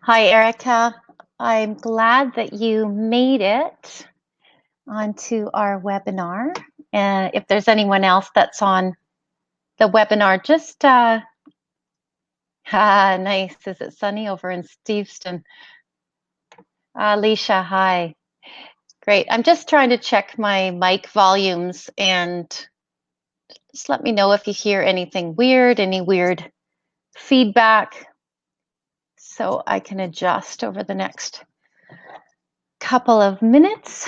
Hi, Erica. I'm glad that you made it onto our webinar. And if there's anyone else that's on the webinar, just nice. Is it sunny over in Steveston? Alicia, hi. Great. I'm just trying to check my mic volumes and just let me know if you hear anything weird, any weird feedback, so I can adjust over the next couple of minutes.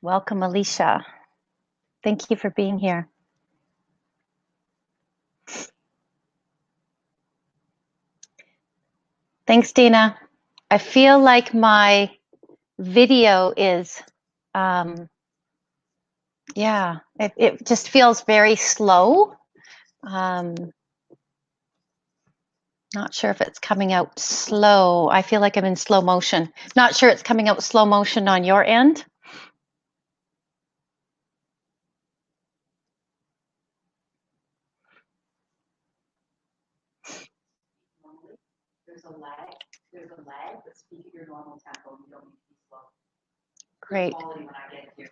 Welcome, Alicia. Thank you for being here. Thanks, Dana. I feel like my video is, yeah, it just feels very slow. Not sure if it's coming out slow. I feel like I'm in slow motion. Not sure it's coming out slow motion on your end. There's a lag. But speak at your normal tempo. You don't need to be slow. Great. When I get here.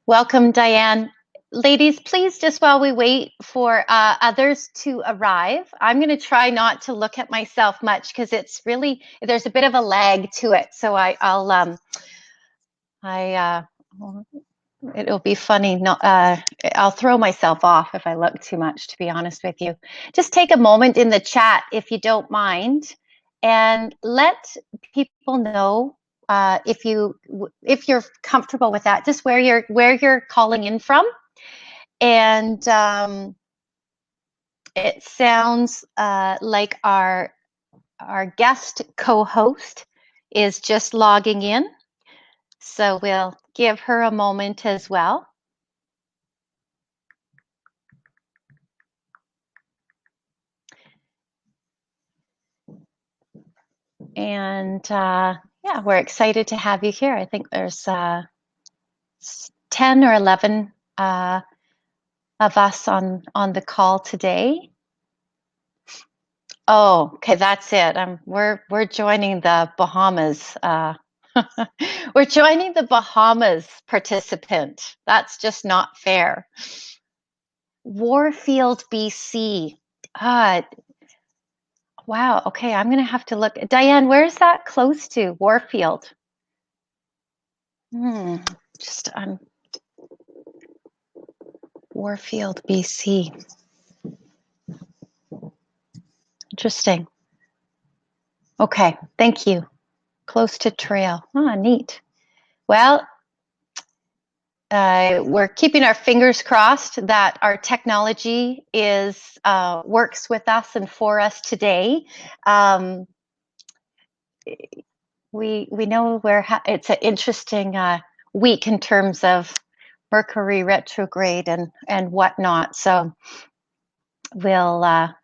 Welcome, Diane. Ladies, please, just while we wait for others to arrive, I'm going to try not to look at myself much because it's really, there's a bit of a lag to it. So it'll be funny. I'll throw myself off if I look too much, to be honest with you. Just take a moment in the chat, if you don't mind, and let people know if you're comfortable with that, just where you're calling in from. And it sounds like our guest co-host is just logging in. So we'll give her a moment as well. And yeah, we're excited to have you here. I think there's 10 or 11 of us on the call today. Oh, okay, that's it. We're joining the Bahamas. We're joining the Bahamas participant. That's just not fair. Warfield, BC. Wow. Okay, I'm gonna have to look. Diane, where's that close to? Warfield. Warfield, BC. Interesting. Okay, thank you. Close to trail. Neat. Well, we're keeping our fingers crossed that our technology works with us and for us today. We know it's an interesting week in terms of Mercury retrograde and whatnot. So we'll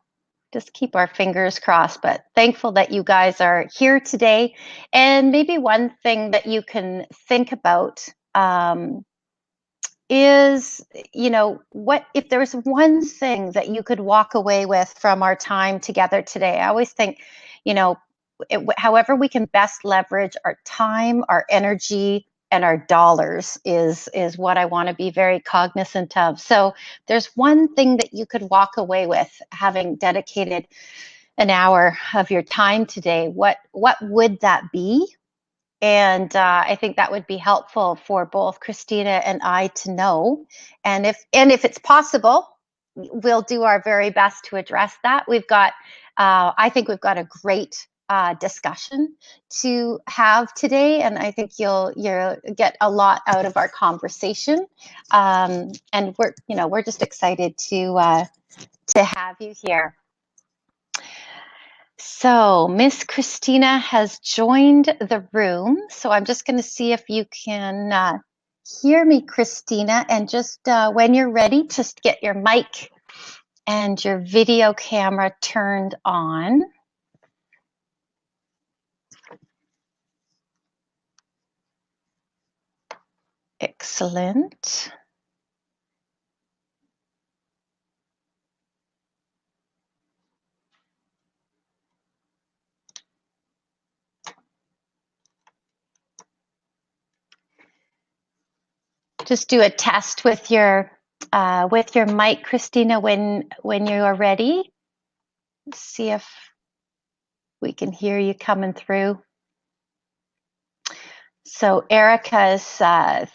just keep our fingers crossed, but thankful that you guys are here today. And maybe one thing that you can think about is, what if there was one thing that you could walk away with from our time together today? I always think, however we can best leverage our time, our energy, and our dollars is what I want to be very cognizant of. So there's one thing that you could walk away with, having dedicated an hour of your time today. What would that be? And I think that would be helpful for both Christina and I to know. And if it's possible, we'll do our very best to address that. I think we've got a great discussion to have today, and I think you'll get a lot out of our conversation. And we're just excited to have you here. So Miss Christina has joined the room. So I'm just going to see if you can hear me, Christina, and just when you're ready, just get your mic and your video camera turned on. Excellent. Just do a test with your mic, Christina, when you are ready. Let's see if we can hear you coming through. So Erica's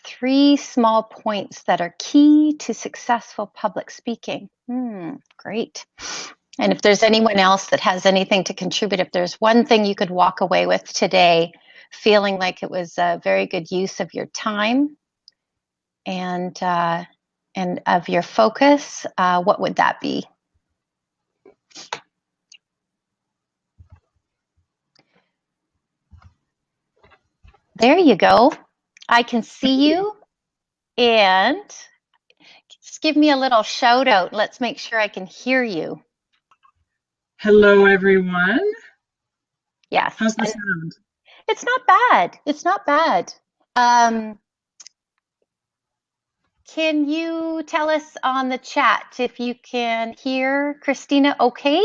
3 small points that are key to successful public speaking. Great. And if there's anyone else that has anything to contribute, if there's one thing you could walk away with today, feeling like it was a very good use of your time and of your focus, what would that be? There you go. I can see you, and just give me a little shout out. Let's make sure I can hear you. Hello, everyone. Yes. How's the sound? It's not bad. It's not bad. Can you tell us on the chat if you can hear Christina okay?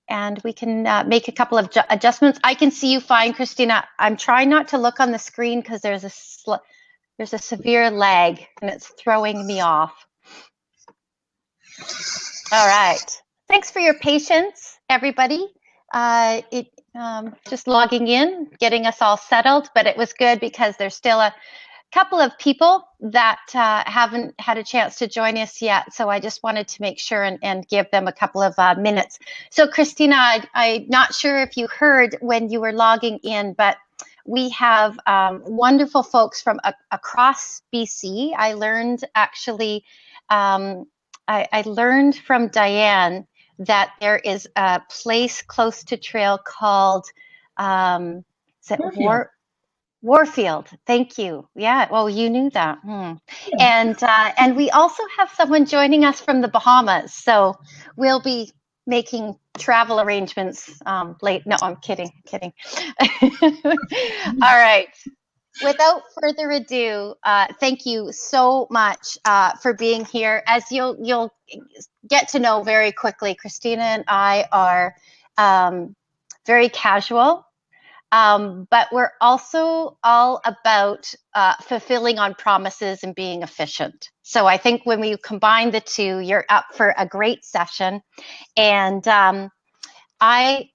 And we can make a couple of adjustments. I can see you fine, Christina. I'm trying not to look on the screen because there's a severe lag and it's throwing me off. All right. Thanks for your patience, everybody. Just logging in, getting us all settled, but it was good because there's still a couple of people that haven't had a chance to join us yet. So I just wanted to make sure and give them a couple of minutes. So Christina, I'm not sure if you heard when you were logging in, but we have wonderful folks from across BC. I learned actually, I learned from Diane that there is a place close to Trail called, is it Warfield? Thank you. Yeah. Well, you knew that. Yeah. And we also have someone joining us from the Bahamas. So we'll be making travel arrangements late. No, I'm kidding. All right. Without further ado, thank you so much for being here. As you'll get to know very quickly, Christina and I are very casual. But we're also all about fulfilling on promises and being efficient. So I think when we combine the two, you're up for a great session. And I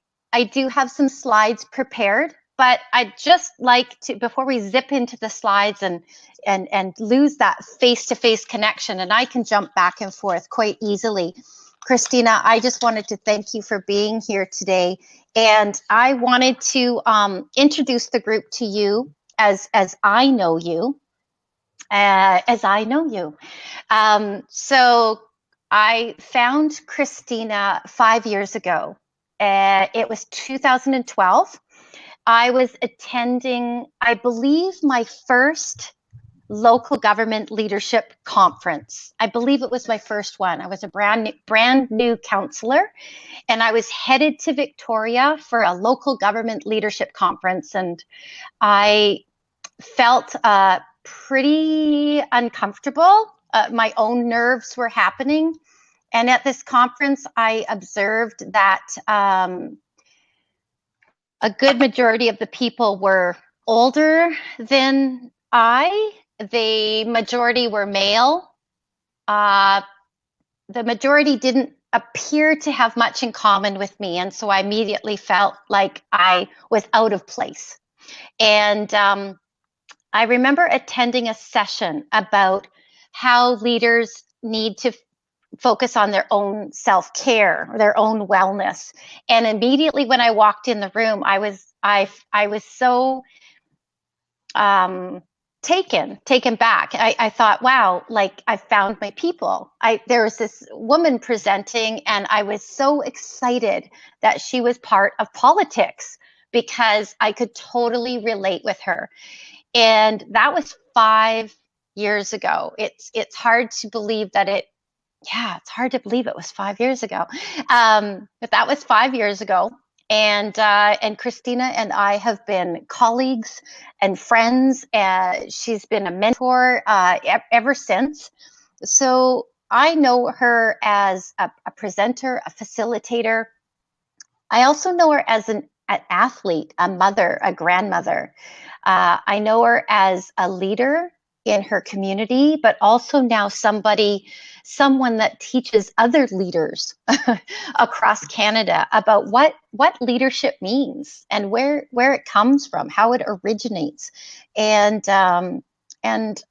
do have some slides prepared, but I'd just like to, before we zip into the slides and lose that face-to-face connection, and I can jump back and forth quite easily. Christina, I just wanted to thank you for being here today. And I wanted to introduce the group to you as I know you, So I found Christina 5 years ago. It was 2012. I was attending, I believe, my first local government leadership conference. I believe it was my first one. I was a brand new counselor, and I was headed to Victoria for a local government leadership conference, and I felt pretty uncomfortable. My own nerves were happening. And at this conference, I observed that a good majority of the people were older than I. The majority were male. The majority didn't appear to have much in common with me. And so I immediately felt like I was out of place. And I remember attending a session about how leaders need to focus on their own self-care, their own wellness. And immediately when I walked in the room, I was so taken back. I thought, wow, like I found my people. There was this woman presenting, and I was so excited that she was part of politics because I could totally relate with her. And that was 5 years ago. It's hard to believe that it's hard to believe it was 5 years ago. But that was 5 years ago. And Christina and I have been colleagues and friends. She's been a mentor ever since. So I know her as a presenter, a facilitator. I also know her as an athlete, a mother, a grandmother. I know her as a leader, in her community, but also now someone that teaches other leaders across Canada about what leadership means and where it comes from, how it originates. And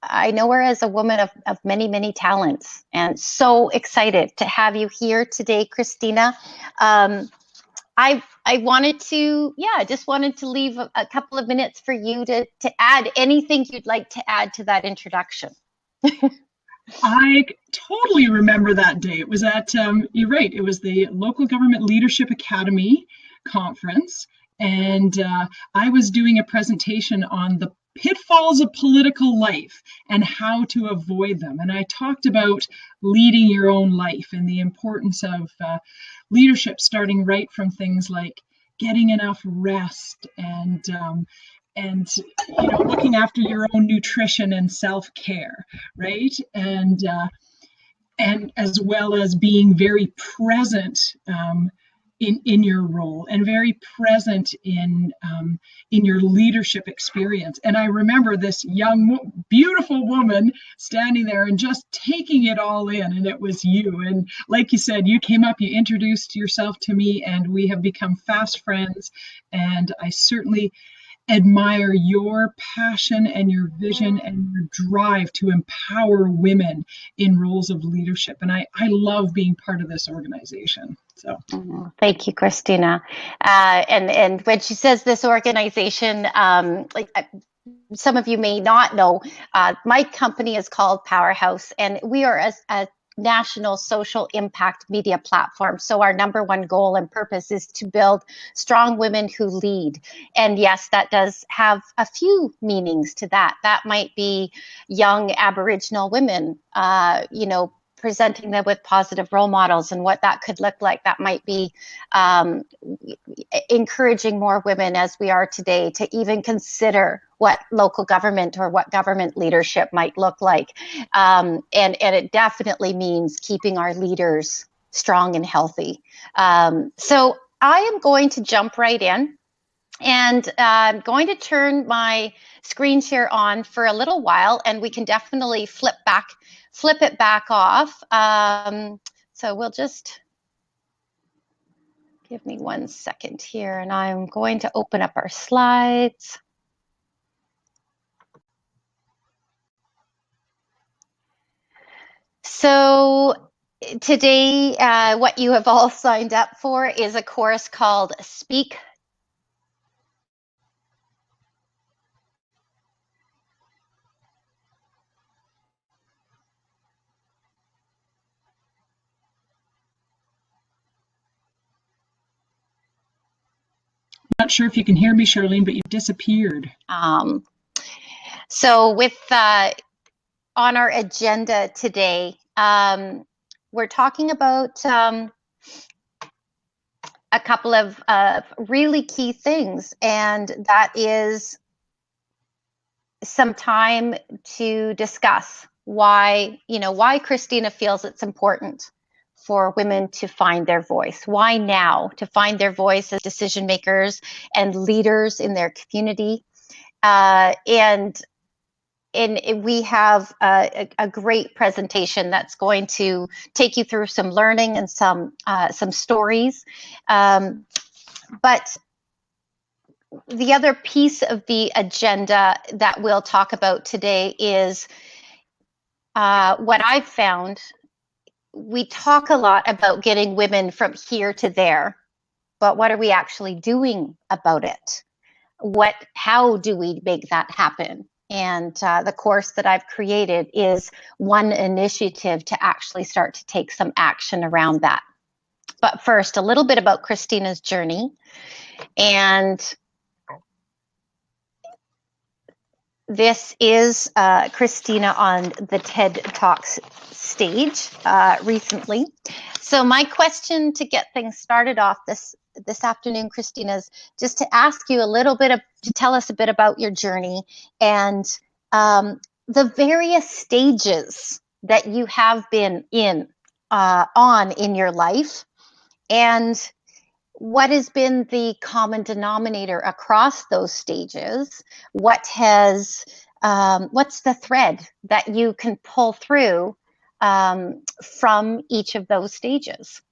I know her as a woman of many, many talents, and so excited to have you here today, Christina. I wanted to, just wanted to leave a couple of minutes for you to add anything you'd like to add to that introduction. I totally remember that day. It was at, you're right, it was the Local Government Leadership Academy conference. And I was doing a presentation on the pitfalls of political life and how to avoid them. And I talked about leading your own life and the importance of leadership, starting right from things like getting enough rest and looking after your own nutrition and self-care, right? And as well as being very present in your role and very present in your leadership experience. And I remember this young, beautiful woman standing there and just taking it all in, and it was you. And like you said, you came up, you introduced yourself to me, and we have become fast friends. And I certainly admire your passion and your vision and your drive to empower women in roles of leadership. And I love being part of this organization. So thank you, Christina. And when she says this organization, some of you may not know, my company is called Powerhouse, and we are a national social impact media platform. So our number one goal and purpose is to build strong women who lead. And yes, that does have a few meanings to that. That might be young Aboriginal women, presenting them with positive role models and what that could look like. That might be encouraging more women, as we are today, to even consider what local government or what government leadership might look like. And it definitely means keeping our leaders strong and healthy. So I am going to jump right in. And I'm going to turn my screen share on for a little while, and we can definitely flip it back off. So we'll just give me 1 second here, and I'm going to open up our slides. So today, what you have all signed up for is a course called Speak. I'm not sure if you can hear me, Charlene, but you disappeared. So with on our agenda today, we're talking about a couple of really key things, and that is some time to discuss why Christina feels it's important for women to find their voice. Why now to find their voice as decision makers and leaders in their community. And we have a great presentation that's going to take you through some learning and some stories. But the other piece of the agenda that we'll talk about today is what I've found. We talk a lot about getting women from here to there, but what are we actually doing about it? How do we make that happen? And the course that I've created is one initiative to actually start to take some action around that. But first, a little bit about Christina's journey. And this is Christina on the TED Talks stage recently. So my question to get things started off this afternoon, Christina, is just to ask you to tell us a bit about your journey and the various stages that you have been on in your life, and what has been the common denominator across those stages? What has what's the thread that you can pull through from each of those stages?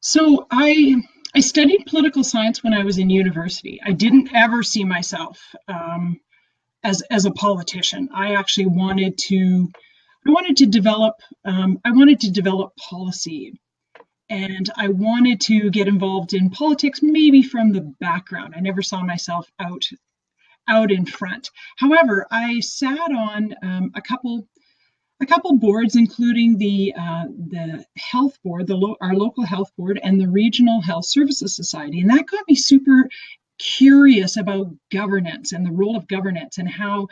So I studied political science when I was in university. I didn't ever see myself as a politician. I actually wanted to develop policy, and I wanted to get involved in politics, maybe from the background. I never saw myself out in front. However, I sat on a couple boards, including the health board, our local health board, and the Regional Health Services Society, and that got me super curious about governance and the role of governance and how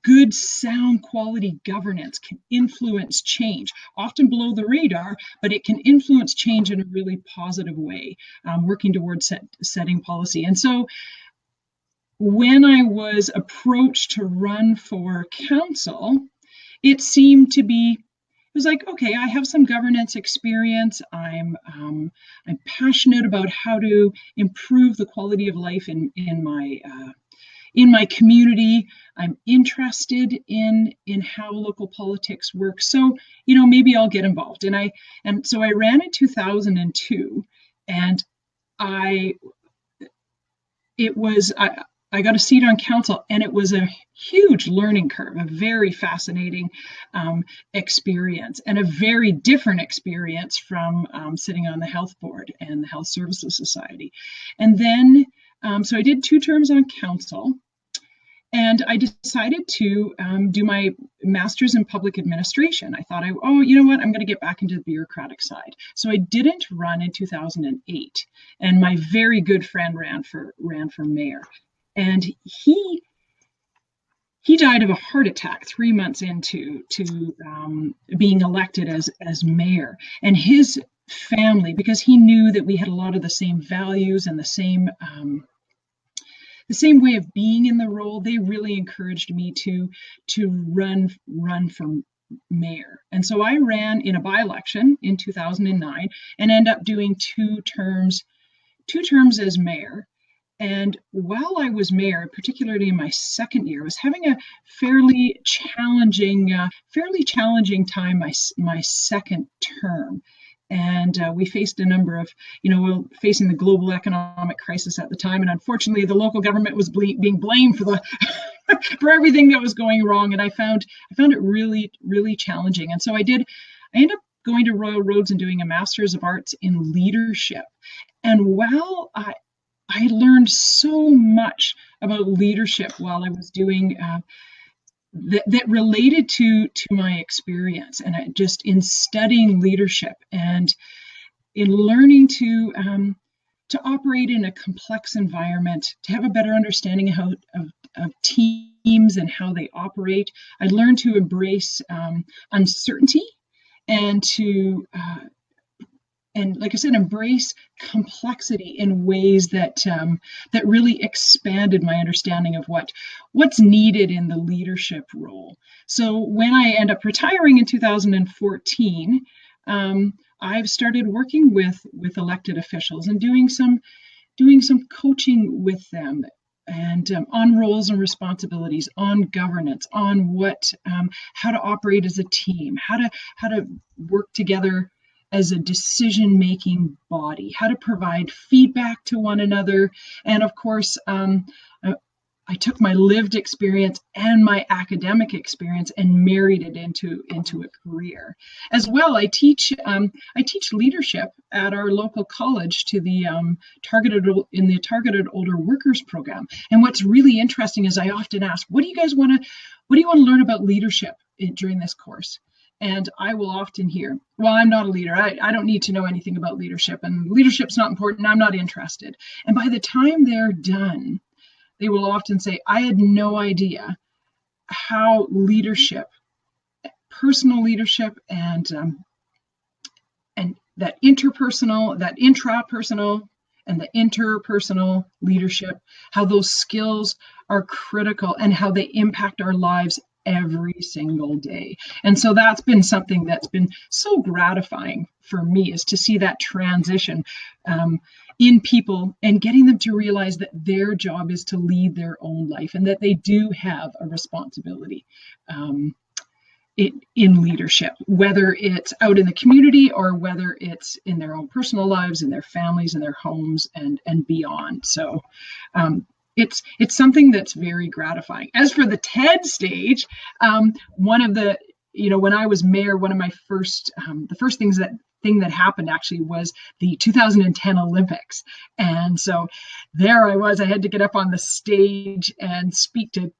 good, sound, quality governance can influence change, often below the radar, but it can influence change in a really positive way, working towards setting policy. And so when I was approached to run for council, it seemed to be, it was like, okay, I have some governance experience. I'm passionate about how to improve the quality of life in my community. I'm interested in how local politics work. So, maybe I'll get involved. And so I ran in 2002, and I got a seat on council, and it was a huge learning curve, a very fascinating experience, and a very different experience from sitting on the health board and the Health Services Society. And then, so I did 2 terms on council, and I decided to do my master's in public administration. I thought, you know what, I'm going to get back into the bureaucratic side. So I didn't run in 2008, and my very good friend ran for mayor. And he died of a heart attack 3 months into being elected as mayor. And his family, because he knew that we had a lot of the same values and the same way of being in the role, they really encouraged me to run for mayor. And so I ran in a by-election in 2009 and ended up doing 2 terms as mayor. And while I was mayor, particularly in my second year, I was having a fairly challenging time my second term. And we faced a number of, facing the global economic crisis at the time. And unfortunately, the local government was being blamed for for everything that was going wrong. And I found it really, really challenging. And so I ended up going to Royal Roads and doing a Master's of Arts in Leadership. And while I learned so much about leadership while I was doing that related to my experience, and in studying leadership and in learning to operate in a complex environment, to have a better understanding of teams and how they operate. I learned to embrace uncertainty and to and like I said, embrace complexity in ways that really expanded my understanding of what's needed in the leadership role. So when I end up retiring in 2014, I've started working with elected officials and doing some coaching with them, and on roles and responsibilities, on governance, on how to operate as a team, how to work together as a decision-making body, how to provide feedback to one another. And of course, I took my lived experience and my academic experience and married it into a career. As well, I teach leadership at our local college to the targeted older workers program. And what's really interesting is I often ask, what do you want to learn about leadership during this course? And I will often hear, well, I'm not a leader. I don't need to know anything about leadership, and leadership's not important. I'm not interested. And by the time they're done, they will often say, I had no idea how leadership, personal leadership, and that interpersonal, that intrapersonal, and the interpersonal leadership, how those skills are critical and how they impact our lives every single day. And so that's been something that's been so gratifying for me, is to see that transition in people, and getting them to realize that their job is to lead their own life, and that they do have a responsibility in leadership, whether it's out in the community or whether it's in their own personal lives, in their families, in their homes, and beyond. So it's something that's very gratifying. As for the TED stage, one of the, when I was mayor, one of my first, the first thing that happened actually was the 2010 Olympics. And so there I was, I had to get up on the stage and speak to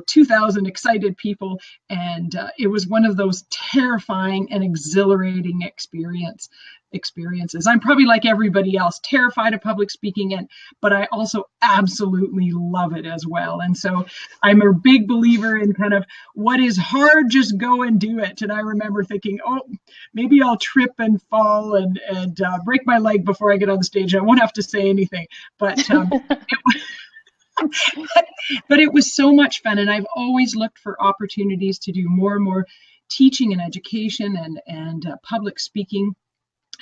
2,000 excited people. And it was one of those terrifying and exhilarating experiences. I'm probably like everybody else, terrified of public speaking, but I also absolutely love it as well. And so I'm a big believer in kind of, what is hard, just go and do it. And I remember thinking, oh, maybe I'll trip and fall and break my leg before I get on the stage. I won't have to say anything. But but it was so much fun, and I've always looked for opportunities to do more and more teaching and education and public speaking.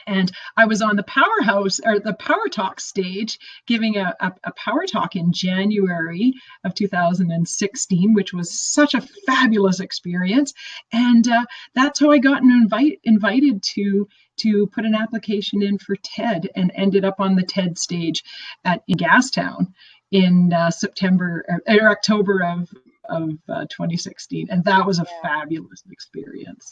And I was on the Powerhouse, or the Power Talk stage, giving a Power Talk in January of 2016, which was such a fabulous experience. And that's how I got invited to put an application in for TED, and ended up on the TED stage in Gastown in October of 2016. And that was a fabulous experience.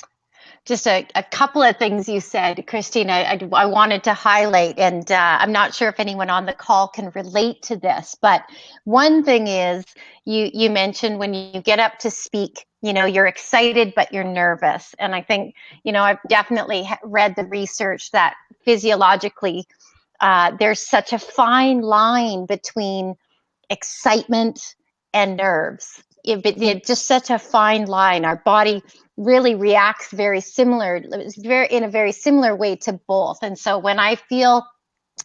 Just a couple of things you said, Christine, I wanted to highlight, and I'm not sure if anyone on the call can relate to this, but one thing is, you mentioned when you get up to speak, you're excited, but you're nervous. And I think, I've definitely read the research that physiologically, there's such a fine line between excitement and nerves. It's just such a fine line. Our body really reacts very similar, in a very similar way to both. And so when I feel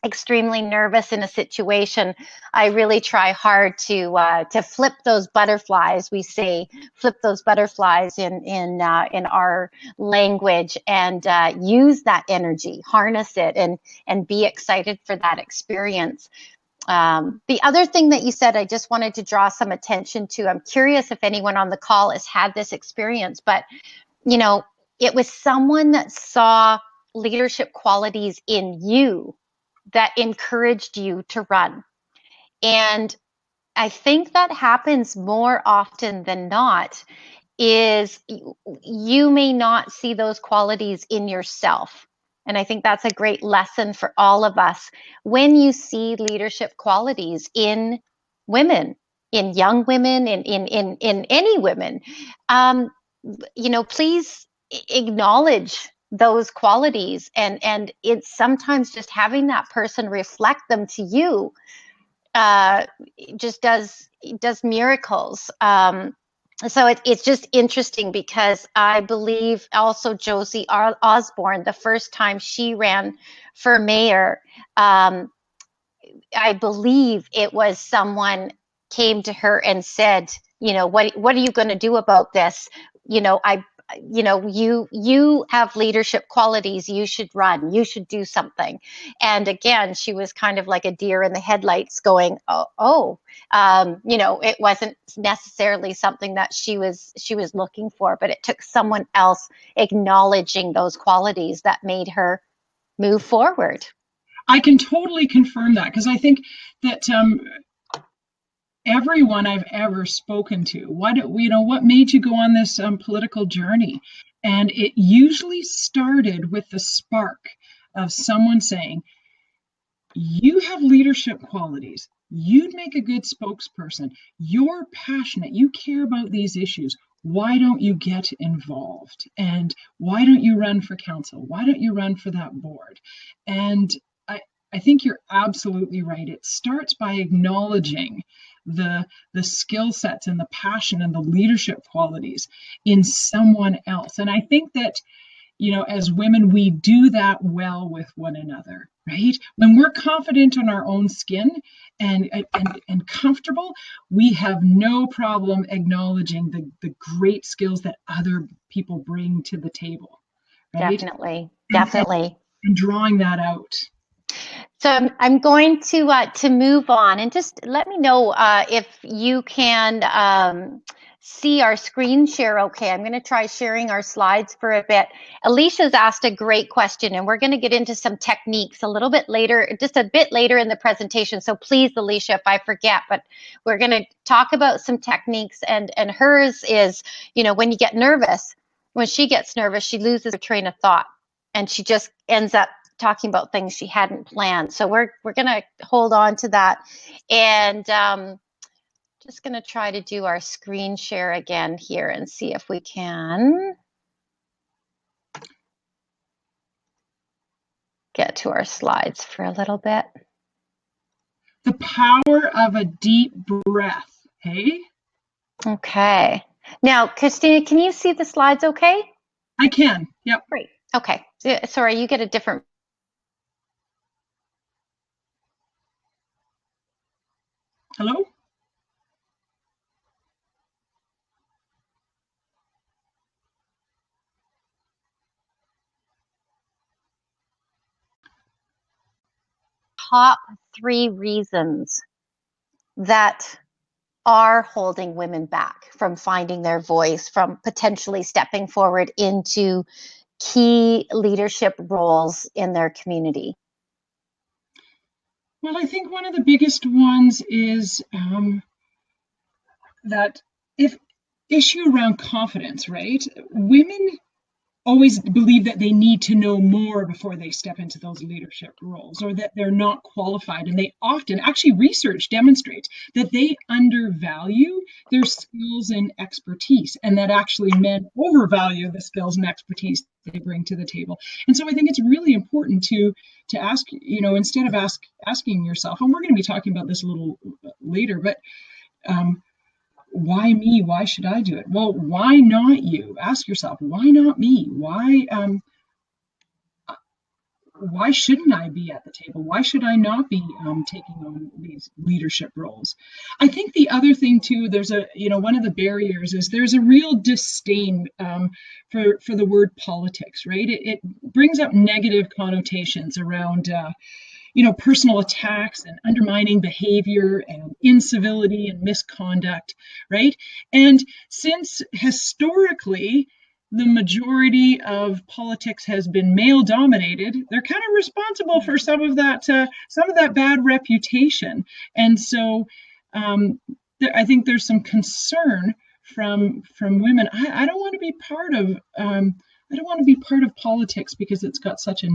extremely nervous in a situation, I really try hard to flip those butterflies. We say flip those butterflies in our language, and use that energy, harness it, and be excited for that experience. The other thing that you said, I just wanted to draw some attention to. I'm curious if anyone on the call has had this experience, but it was someone that saw leadership qualities in you that encouraged you to run. And I think that happens more often than not, is you may not see those qualities in yourself. And I think that's a great lesson for all of us. When you see leadership qualities in women, in young women, in any women, please acknowledge those qualities, and it's sometimes just having that person reflect them to you just does miracles. So it's just interesting, because I believe also Josie Osborne, the first time she ran for mayor, I believe it was someone came to her and said, what are you going to do about this? You have leadership qualities. You should run. You should do something. And again, she was kind of like a deer in the headlights, going, it wasn't necessarily something that she was looking for, but it took someone else acknowledging those qualities that made her move forward. I can totally confirm that, because I think that everyone I've ever spoken to, what made you go on this political journey? And it usually started with the spark of someone saying, you have leadership qualities. You'd make a good spokesperson. You're passionate. You care about these issues. Why don't you get involved? And why don't you run for council? Why don't you run for that board? And I think you're absolutely right. It starts by acknowledging the skill sets and the passion and the leadership qualities in someone else. And I think that, as women, we do that well with one another, right? When we're confident in our own skin and comfortable, we have no problem acknowledging the great skills that other people bring to the table, right? Definitely, And, definitely. and drawing that out. So I'm going to move on, and just let me know if you can see our screen share. Okay, I'm going to try sharing our slides for a bit. Alicia's asked a great question, and we're going to get into some techniques a little bit later, just a bit later in the presentation. So please, Alicia, if I forget, but we're going to talk about some techniques, and hers is, when you get nervous, when she gets nervous, she loses her train of thought, and she just ends up talking about things she hadn't planned. So we're going to hold on to that. And just going to try to do our screen share again here and see if we can get to our slides for a little bit. The power of a deep breath, hey? Okay. Now, Christina, can you see the slides okay? I can, yep. Great. Okay. Sorry, you get a different. Hello? Top 3 reasons that are holding women back from finding their voice, from potentially stepping forward into key leadership roles in their community? Well, I think one of the biggest ones is that if issue around confidence, right? Women always believe that they need to know more before they step into those leadership roles, or that they're not qualified. And they often, actually, research demonstrates that they undervalue their skills and expertise, and that actually men overvalue the skills and expertise they bring to the table. And so I think it's really important to ask, instead of asking yourself, and we're going to be talking about this a little later, but why me? Why should I do it? Well, why not you? Ask yourself, why not me? Why shouldn't I be at the table? Why should I not be taking on these leadership roles? I think the other thing too, there's one of the barriers is there's a real disdain for the word politics, right? It brings up negative connotations around personal attacks and undermining behavior and incivility and misconduct, right? And since historically the majority of politics has been male dominated, they're kind of responsible for some of that bad reputation. And so I think there's some concern from women. I don't want to be part of I don't want to be part of politics because it's got such a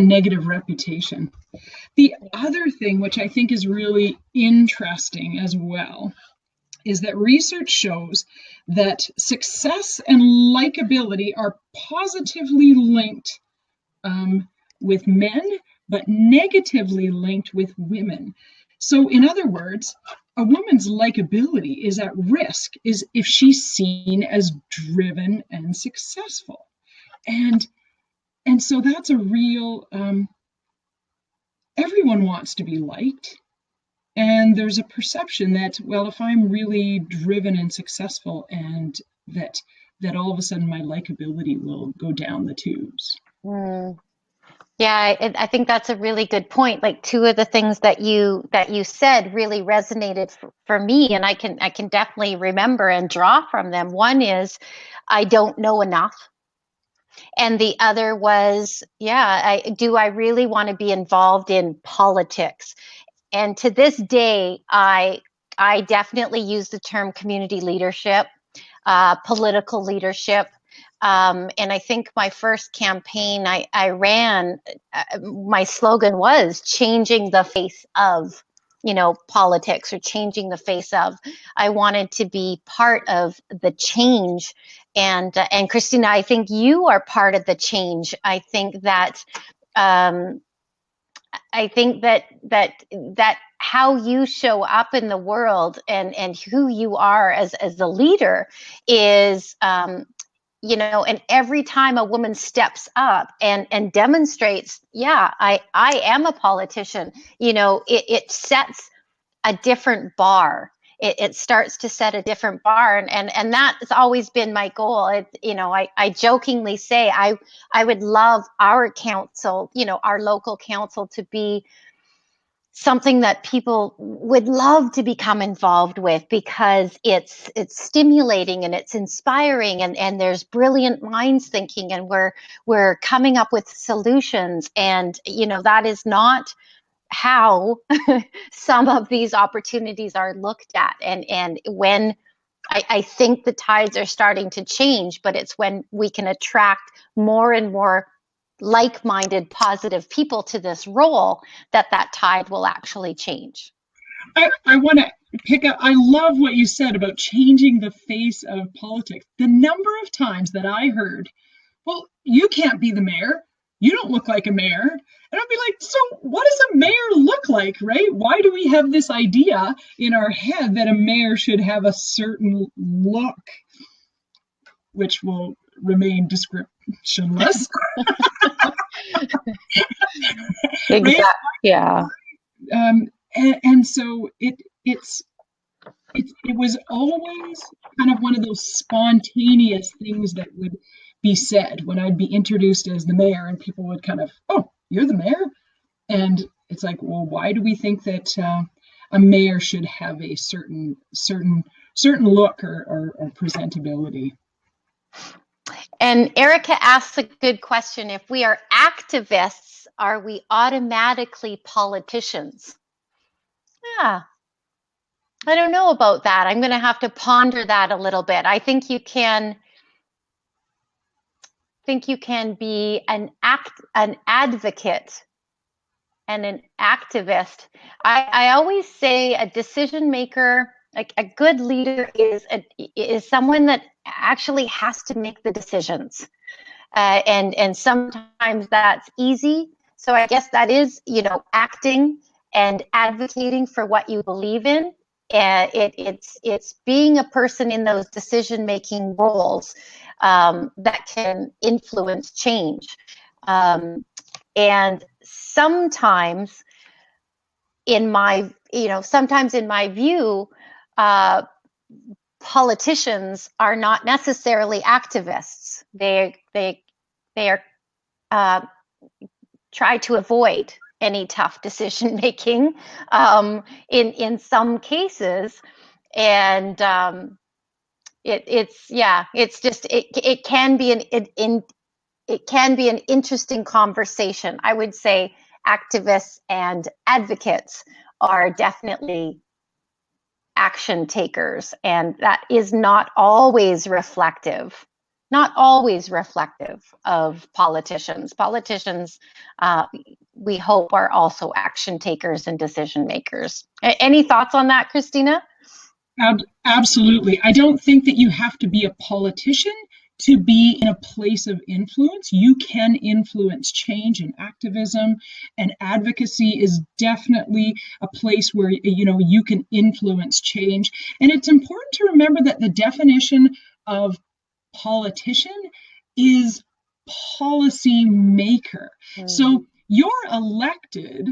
negative reputation. The other thing, which I think is really interesting as well, is that research shows that success and likability are positively linked with men, but negatively linked with women. So, in other words, a woman's likability is at risk is if she's seen as driven and successful. And so that's a real, everyone wants to be liked. And there's a perception that, well, if I'm really driven and successful, and that all of a sudden my likability will go down the tubes. Yeah, I think that's a really good point. Like, two of the things that you said really resonated for me, and I can definitely remember and draw from them. One is, I don't know enough. And the other was, do I really want to be involved in politics? And to this day, I definitely use the term community leadership, political leadership. And I think my first campaign I ran, my slogan was changing the face of, politics, or changing the face of. I wanted to be part of the change. And Christina, I think you are part of the change. I think that that how you show up in the world, and who you are as the leader is and every time a woman steps up and demonstrates, yeah, I am a politician, it sets a different bar. It starts to set a different bar, and that's always been my goal. I jokingly say I would love our council, our local council, to be something that people would love to become involved with, because it's stimulating and it's inspiring, and there's brilliant minds thinking, and we're coming up with solutions, and that is not how some of these opportunities are looked at. And when I think the tides are starting to change, but it's when we can attract more and more like-minded, positive people to this role that tide will actually change. I want to pick up, I love what you said about changing the face of politics. The number of times that I heard, well, you can't be the mayor. You don't look like a mayor. And I'd be like, so what does a mayor look like, right? Why do we have this idea in our head that a mayor should have a certain look, which will remain descriptionless, right? Exactly. Yeah. And so it was always kind of one of those spontaneous things that would be said when I'd be introduced as the mayor, and people would kind of, oh, you're the mayor? And it's like, well, why do we think that a mayor should have a certain look or presentability? And Erica asks a good question. If we are activists, are we automatically politicians? Yeah, I don't know about that. I'm going to have to ponder that a little bit. I think you can be an advocate and an activist. I always say a decision maker, like a good leader, is someone that actually has to make the decisions, and sometimes that's easy. So I guess that is, acting and advocating for what you believe in. It's being a person in those decision making roles that can influence change. And sometimes sometimes in my view, politicians are not necessarily activists. They are try to avoid any tough decision making in some cases, and it can be it can be an interesting conversation. I would say activists and advocates are definitely action takers, and that is not always reflective of politicians. Politicians, we hope, are also action takers and decision makers. Any thoughts on that, Christina? Absolutely. I don't think that you have to be a politician to be in a place of influence. You can influence change, and activism and advocacy is definitely a place where you can influence change. And it's important to remember that the definition of politician is policy maker. So you're elected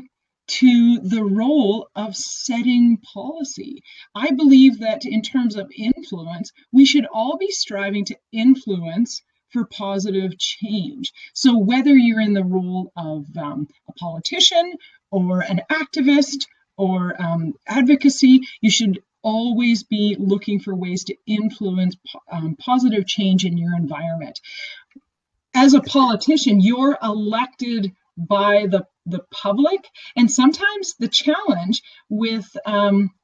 to the role of setting policy. I believe that in terms of influence, we should all be striving to influence for positive change. So whether you're in the role of a politician or an activist or advocacy, you should always be looking for ways to influence positive change in your environment. As a politician, you're elected by the public, and sometimes the challenge with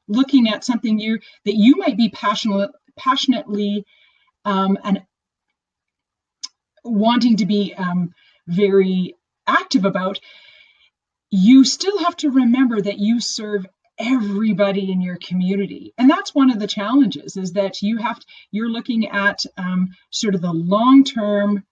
looking at something that you might be passionately and wanting to be very active about, you still have to remember that you serve everybody in your community. And that's one of the challenges, is that you're looking at sort of the long-term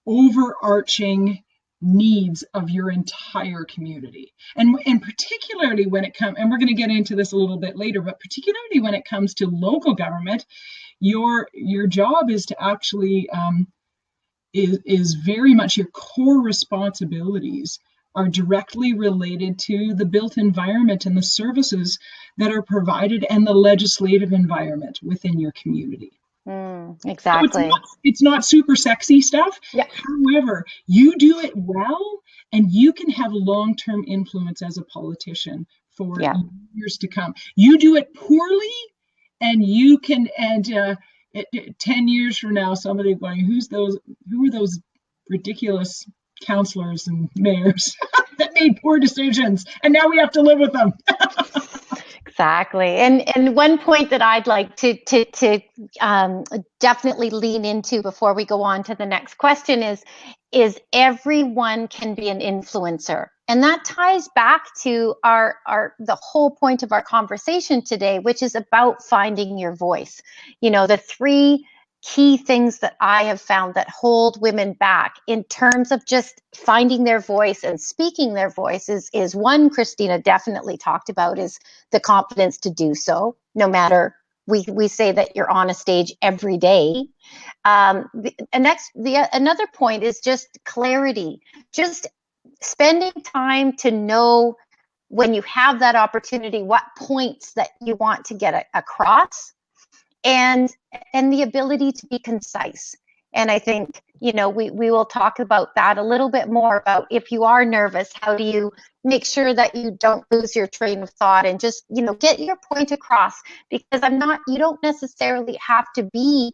overarching needs of your entire community. And particularly when it comes, and we're going to get into this a little bit later, but particularly when it comes to local government, your job is to actually is very much your core responsibilities are directly related to the built environment and the services that are provided and the legislative environment within your community. So Exactly. it's not super sexy stuff. Yeah. However, you do it well and you can have long-term influence as a politician for Yeah. years to come. You do it poorly and you can, 10 years from now, somebody going, who are those ridiculous counselors and mayors that made poor decisions and now we have to live with them. Exactly. And one point that I'd like to definitely lean into before we go on to the next question is everyone can be an influencer. And that ties back to the whole point of our conversation today, which is about finding your voice. The three key things that I have found that hold women back in terms of just finding their voice and speaking their voice is one, Christina definitely talked about, is the confidence to do so, no matter we say that you're on a stage every day. Another point is just clarity, just spending time to know when you have that opportunity, what points that you want to get across, and the ability to be concise. And I think, we will talk about that a little bit more, about if you are nervous, how do you make sure that you don't lose your train of thought and just, get your point across. Because you don't necessarily have to be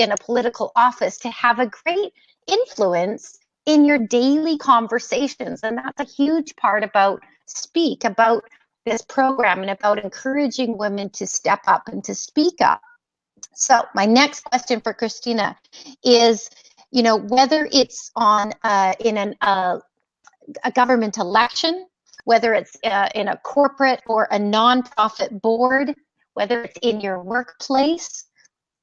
in a political office to have a great influence in your daily conversations. And that's a huge part about this program and about encouraging women to step up and to speak up. So my next question for Christina is, whether it's on a government election, whether it's in a corporate or a nonprofit board, whether it's in your workplace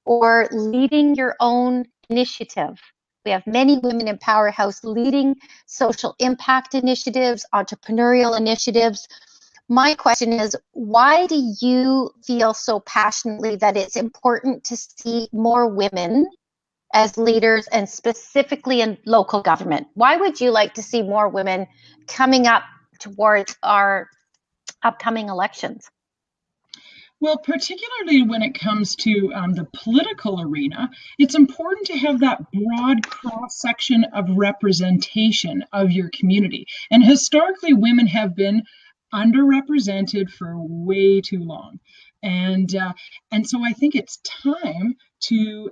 or leading your own initiative. We have many women in Powerhouse leading social impact initiatives, entrepreneurial initiatives. My question is, why do you feel so passionately that it's important to see more women as leaders, and specifically in local government? Why would you like to see more women coming up towards our upcoming elections? Well, particularly when it comes to the political arena, it's important to have that broad cross section of representation of your community. And historically, women have been underrepresented for way too long. And so I think it's time to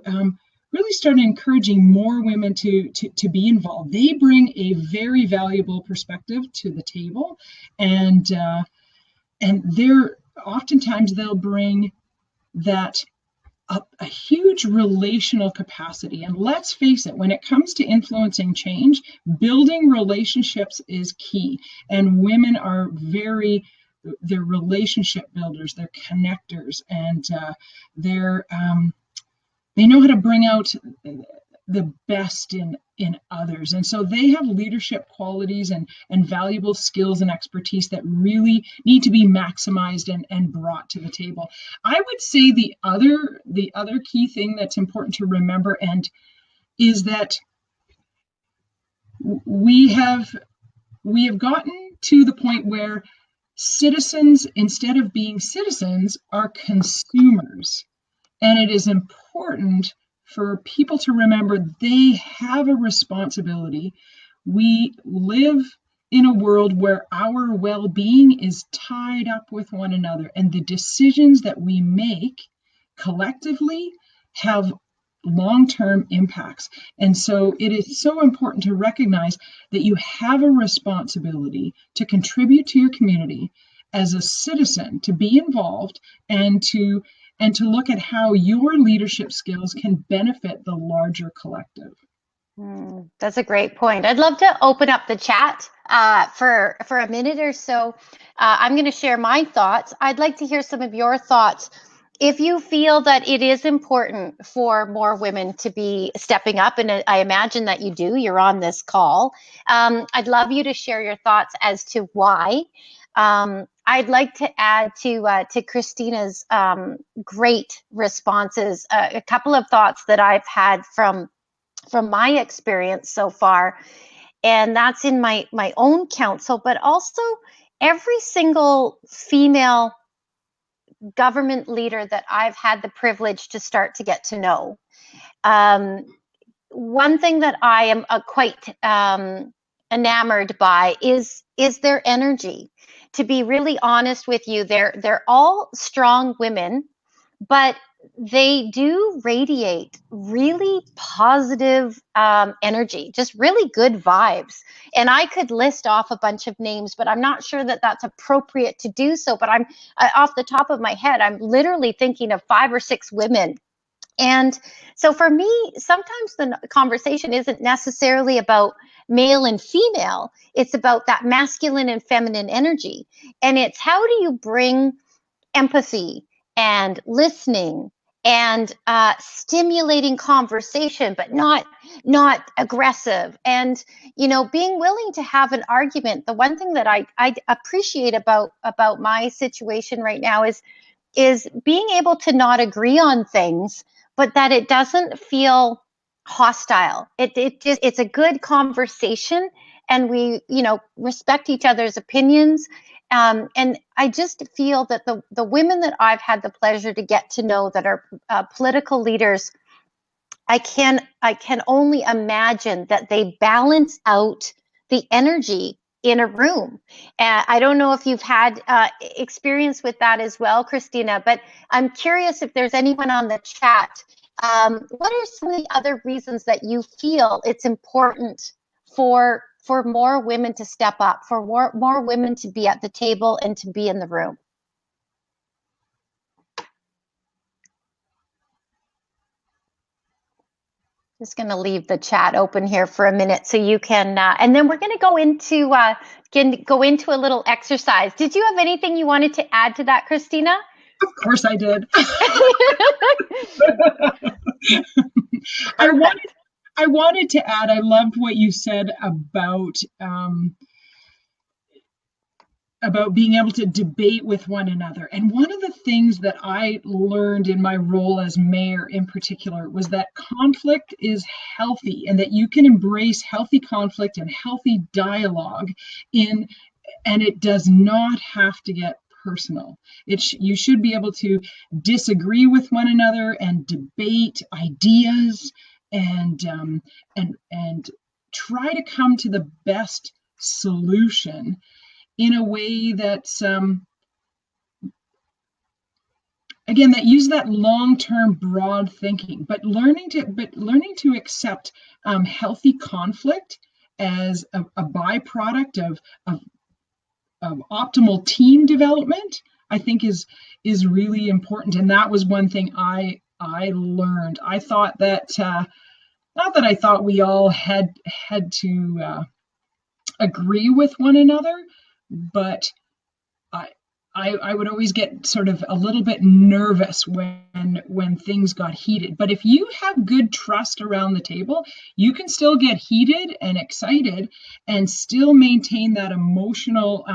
really start encouraging more women to be involved. They bring a very valuable perspective to the table, and they're oftentimes they'll bring that a huge relational capacity. And let's face it, when it comes to influencing change, building relationships is key. And women are they're relationship builders, they're connectors, and they know how to bring out the best in others. And so they have leadership qualities and valuable skills and expertise that really need to be maximized and brought to the table. I would say the other key thing that's important to remember and is that we have gotten to the point where citizens, instead of being citizens, are consumers. And it is important for people to remember they have a responsibility. We live in a world where our well-being is tied up with one another, and the decisions that we make collectively have long-term impacts. And so it is so important to recognize that you have a responsibility to contribute to your community as a citizen, to be involved and to look at how your leadership skills can benefit the larger collective. That's a great point. I'd love to open up the chat for a minute or so. I'm going to share my thoughts. I'd like to hear some of your thoughts if you feel that it is important for more women to be stepping up, and I imagine that you do, you're on this call, I'd love you to share your thoughts as to why. I'd like to add to Christina's great responses a couple of thoughts that I've had from my experience so far, and that's in my own council, but also every single female government leader that I've had the privilege to start to get to know. Um, One thing that I am quite enamored by is their energy. To be really honest with you, they're all strong women, but they do radiate really positive energy, just really good vibes. And I could list off a bunch of names, but I'm not sure that that's appropriate to do so. But I'm off the top of my head, I'm literally thinking of 5 or 6 women. And so for me, sometimes the conversation isn't necessarily about male and female. It's about that masculine and feminine energy. And it's how do you bring empathy and listening and stimulating conversation, but not aggressive, and being willing to have an argument. The one thing that I appreciate about my situation right now is being able to not agree on things, but that it doesn't feel hostile. It's a good conversation, and we respect each other's opinions. And I just feel that the women that I've had the pleasure to get to know that are political leaders, I can only imagine that they balance out the energy in a room. I don't know if you've had experience with that as well, Christina, but I'm curious if there's anyone on the chat. What are some of the other reasons that you feel it's important for more women to step up, for more women to be at the table and to be in the room? Just going to leave the chat open here for a minute so you can, and then we're going to go into a little exercise. Did you have anything you wanted to add to that, Christina? Of course I did. Perfect. I wanted to add, I loved what you said about being able to debate with one another. And one of the things that I learned in my role as mayor in particular was that conflict is healthy, and that you can embrace healthy conflict and healthy dialogue and it does not have to get personal. You should be able to disagree with one another and debate ideas and try to come to the best solution in a way that's again, that use that long-term broad thinking, but learning to accept healthy conflict as a byproduct of optimal team development, I think is really important. And that was one thing I learned. I thought that not that I thought we all had to agree with one another, but I would always get sort of a little bit nervous when things got heated. But if you have good trust around the table, you can still get heated and excited and still maintain that emotional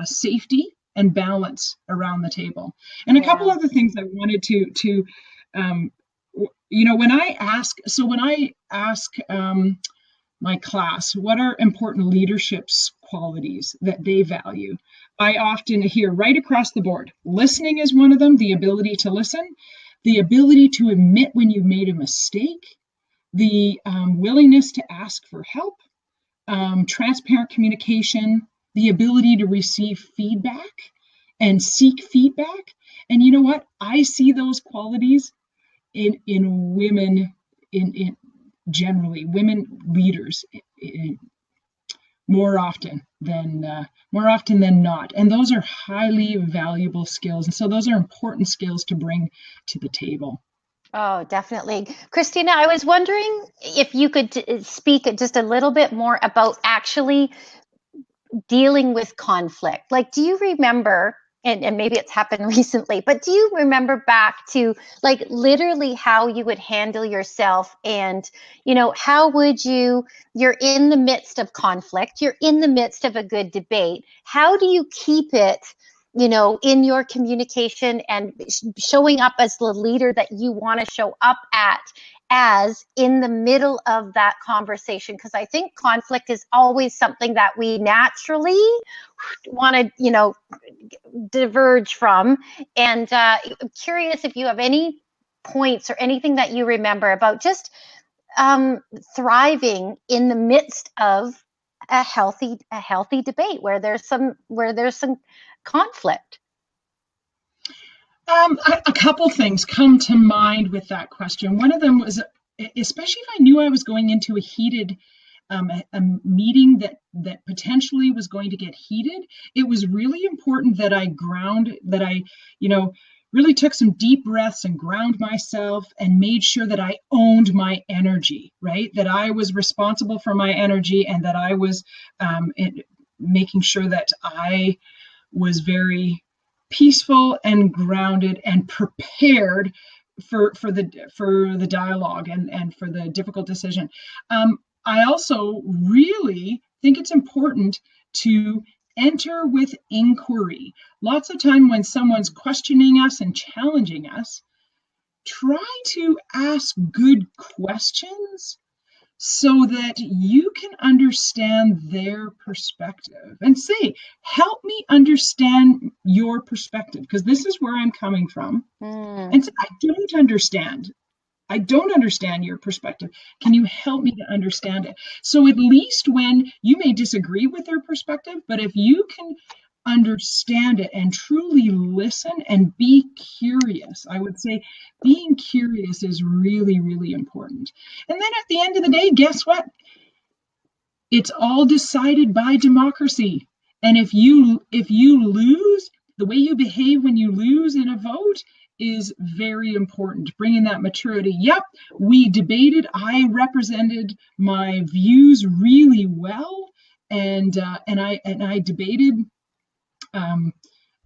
safety and balance around the table. And a couple other things I wanted to when I ask my class what are important leadership qualities that they value, I often hear right across the board: listening is one of them, the ability to listen, the ability to admit when you've made a mistake, the willingness to ask for help, transparent communication, the ability to receive feedback and seek feedback. And you know what? I see those qualities in women, in generally women leaders, more often than not. And those are highly valuable skills. And so those are important skills to bring to the table. Oh, definitely. Christina, I was wondering if you could speak just a little bit more about actually dealing with conflict. Like, do you remember and maybe it's happened recently, but do you remember back to like literally how you would handle yourself and, how would you're in the midst of conflict, you're in the midst of a good debate. How do you keep it, in your communication and showing up as the leader that you want to show up as in the middle of that conversation? Because I think conflict is always something that we naturally want to, diverge from. And I'm curious if you have any points or anything that you remember about just thriving in the midst of a healthy debate where there's some conflict. A couple things come to mind with that question. One of them was, especially if I knew I was going into a heated a meeting that potentially was going to get heated, it was really important that I really took some deep breaths and ground myself and made sure that I owned my energy, right? That I was responsible for my energy, and that I was making sure that I was very peaceful and grounded and prepared for the dialogue and for the difficult decision. I also really think it's important to enter with inquiry. Lots of time when someone's questioning us and challenging us, try to ask good questions so that you can understand their perspective and say, help me understand your perspective, because this is where I'm coming from. And so I don't understand your perspective. Can you help me to understand it? So at least when you may disagree with their perspective, but if you can understand it and truly listen and be curious, I would say being curious is really, really important. And then at the end of the day, guess what? It's all decided by democracy. And if you lose, the way you behave when you lose in a vote is very important. Bringing that maturity. Yep, we debated. I represented my views really well, and I debated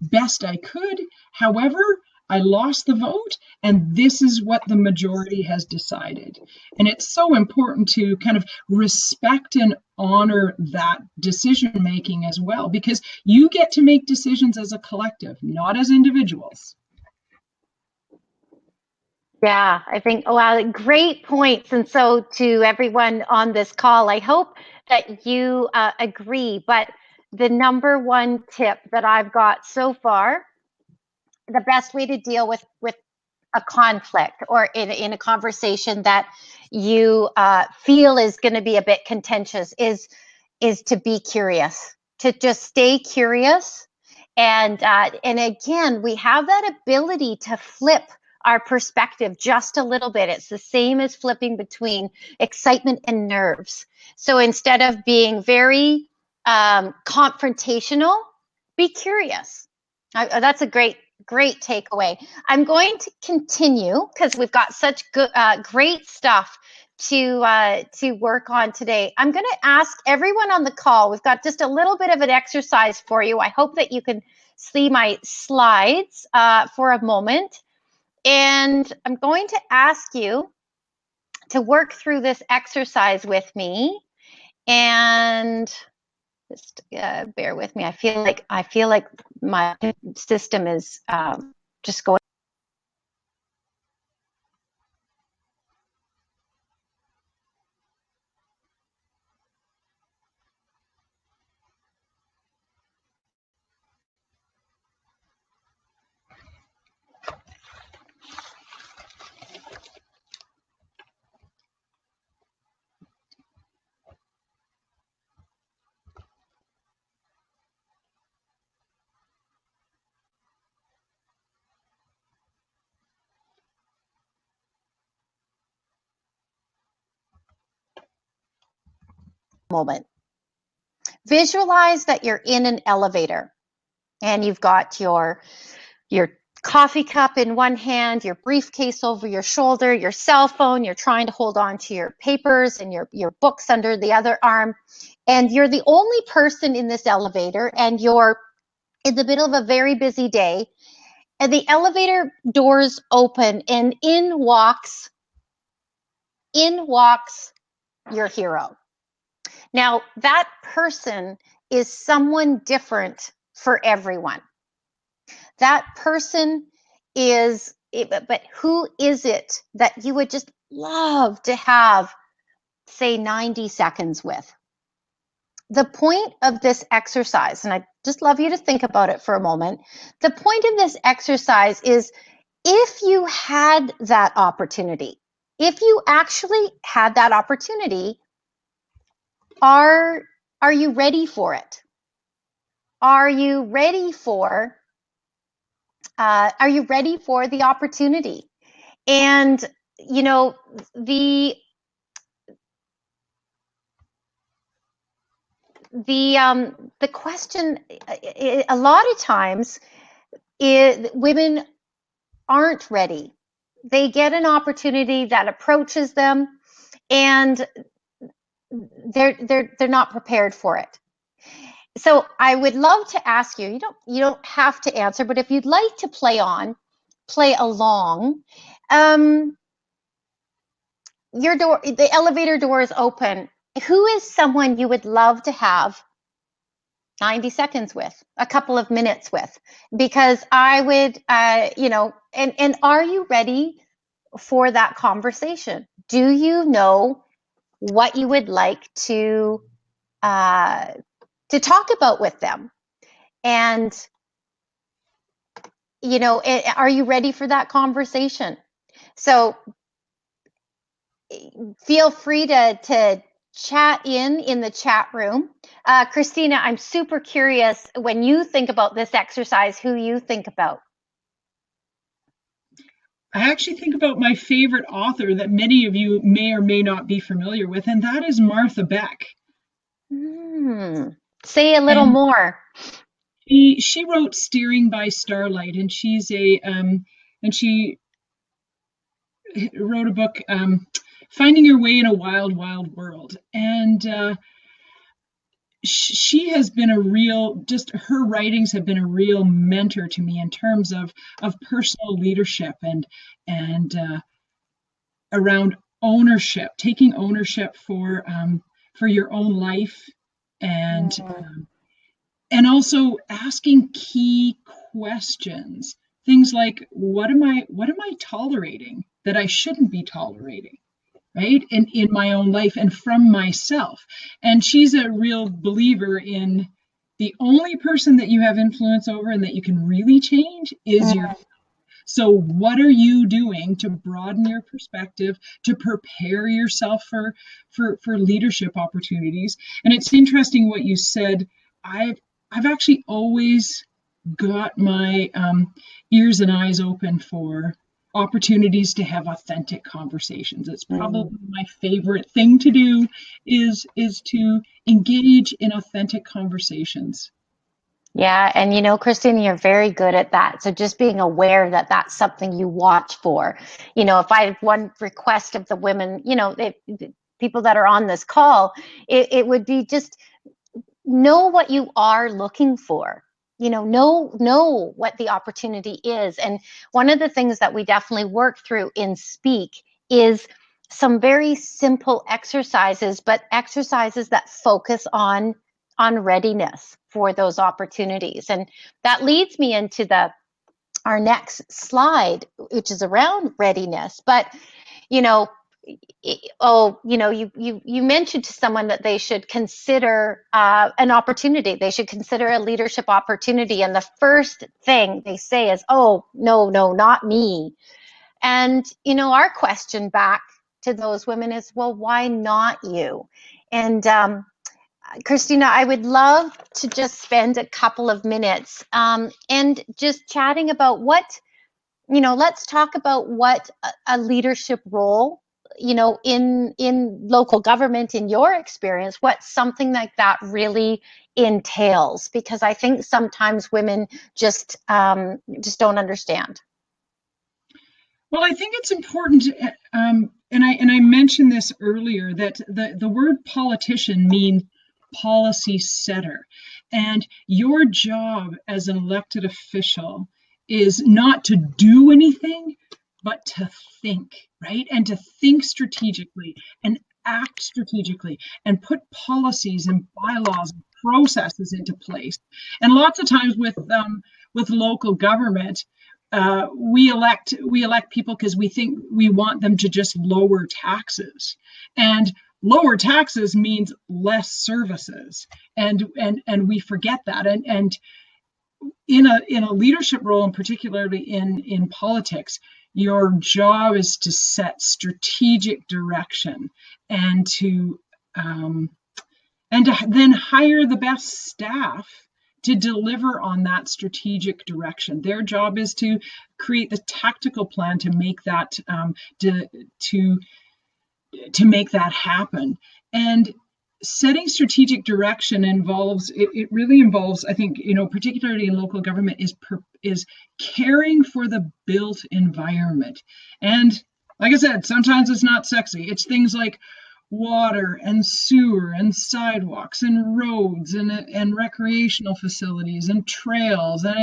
best I could. However, I lost the vote, and this is what the majority has decided. And it's so important to kind of respect and honor that decision making as well, because you get to make decisions as a collective, not as individuals. Yeah, I think, wow, great points. And so to everyone on this call, I hope that you agree. But the number one tip that I've got so far, the best way to deal with a conflict or in a conversation that you feel is going to be a bit contentious is to be curious, to just stay curious. And again, we have that ability to flip our perspective just a little bit. It's the same as flipping between excitement and nerves. So instead of being very confrontational, be curious. That's a great takeaway. I'm going to continue because we've got such good, great stuff to work on today. I'm going to ask everyone on the call. We've got just a little bit of an exercise for you. I hope that you can see my slides for a moment, and I'm going to ask you to work through this exercise with me. And just bear with me. I feel like my system is just going. Moment. Visualize that you're in an elevator and you've got your coffee cup in one hand, your briefcase over your shoulder, your cell phone, you're trying to hold on to your papers and your books under the other arm, and you're the only person in this elevator, and you're in the middle of a very busy day, and the elevator doors open, and in walks your hero. Now, that person is someone different for everyone. That person is, but who is it that you would just love to have, say, 90 seconds with? The point of this exercise, and I just love you to think about it for a moment. The point of this exercise is, if you had that opportunity, if you actually had that opportunity, are you ready for it? Are you ready for the opportunity? And you know, the question, a lot of times, women aren't ready. They get an opportunity that approaches them, and they're not prepared for it. So I would love to ask you, you don't have to answer, but if you'd like to play along, um, the elevator door is open. Who is someone you would love to have 90 seconds with, a couple of minutes with? Because I would, and are you ready for that conversation? Do you know what you would like to talk about with them? And, are you ready for that conversation? So feel free to chat in the chat room. Christina, I'm super curious, when you think about this exercise, who you think about. I actually think about my favorite author that many of you may or may not be familiar with, and that is Martha Beck. Say a little And more. she wrote Steering by Starlight, and she wrote a book, Finding Your Way in a Wild, Wild World. And she has been her writings have been a real mentor to me in terms of personal leadership and around ownership, taking ownership for your own life, and also asking key questions. Things like, what am I tolerating that I shouldn't be tolerating, right? In my own life and from myself. And she's a real believer in the only person that you have influence over and that you can really change is your. So what are you doing to broaden your perspective, to prepare yourself for leadership opportunities? And it's interesting what you said. I've actually always got my ears and eyes open for opportunities to have authentic conversations. It's probably my favorite thing to do is to engage in authentic conversations. Yeah, and Christina, you're very good at that. So just being aware that that's something you watch for. If I have one request of the women, people that are on this call, it would be just know what you are looking for. Know what the opportunity is. And one of the things that we definitely work through in Speak is some very simple exercises, but exercises that focus on readiness for those opportunities. And that leads me into our next slide, which is around readiness. But you know you mentioned to someone that they should consider an opportunity. They should consider a leadership opportunity, and the first thing they say is, "Oh, no, not me." And our question back to those women is, "Well, why not you?" And Christina, I would love to just spend a couple of minutes and just chatting about let's talk about what a leadership role, in local government, in your experience, what something like that really entails, because I think sometimes women just don't understand. Well, I think it's important, and I mentioned this earlier, that the word politician means policy setter. And your job as an elected official is not to do anything, but to think, right? And to think strategically and act strategically and put policies and bylaws and processes into place. And lots of times with local government, we elect people because we think we want them to just lower taxes, and lower taxes means less services, and we forget that. And in a leadership role, and particularly in politics, your job is to set strategic direction and to then hire the best staff to deliver on that strategic direction. Their job is to create the tactical plan to make that to make that happen. And setting strategic direction it really involves, I think, particularly in local government, is caring for the built environment. And like I said, sometimes it's not sexy. It's things like water and sewer and sidewalks and roads and recreational facilities and trails, and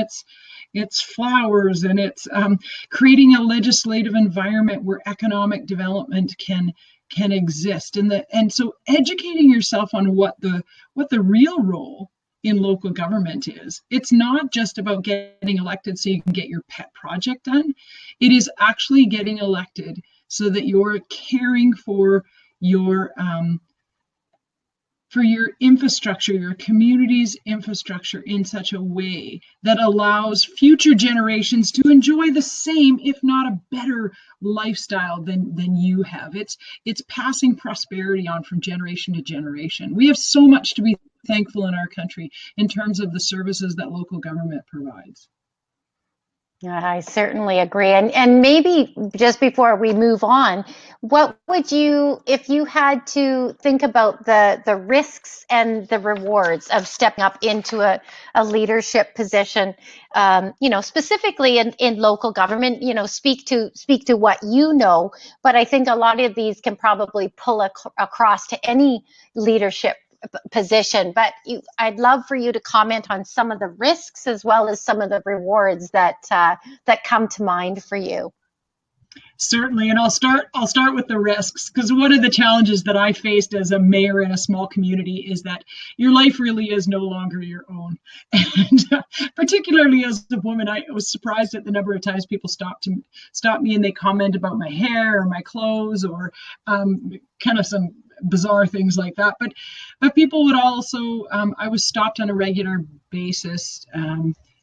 it's flowers, and it's creating a legislative environment where economic development can exist. And so educating yourself on what the real role in local government is. It's not just about getting elected so you can get your pet project done. It is actually getting elected so that you're caring for your infrastructure, your community's infrastructure, in such a way that allows future generations to enjoy the same, if not a better lifestyle than you have. It's passing prosperity on from generation to generation. We have so much to be thankful in our country in terms of the services that local government provides. I certainly agree. And maybe just before we move on, what would you, if you had to think about the risks and the rewards of stepping up into a leadership position, specifically in local government, speak to what you know, but I think a lot of these can probably pull across to any leadership position. But I'd love for you to comment on some of the risks as well as some of the rewards that come to mind for you. Certainly, and I'll start with the risks, because one of the challenges that I faced as a mayor in a small community is that your life really is no longer your own. And particularly as a woman, I was surprised at the number of times people stop me and they comment about my hair or my clothes or kind of some bizarre things like that. But people would also, I was stopped on a regular basis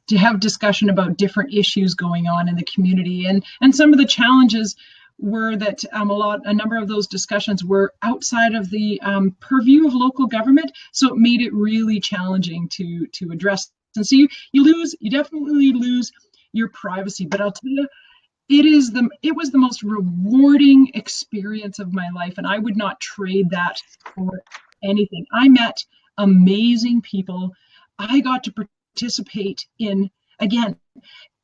to have discussion about different issues going on in the community. And some of the challenges were that a number of those discussions were outside of the purview of local government. So it made it really challenging to address. And so you definitely lose your privacy. But I'll tell you, it was the most rewarding experience of my life, and I would not trade that for anything. I met amazing people. I got to participate in, again,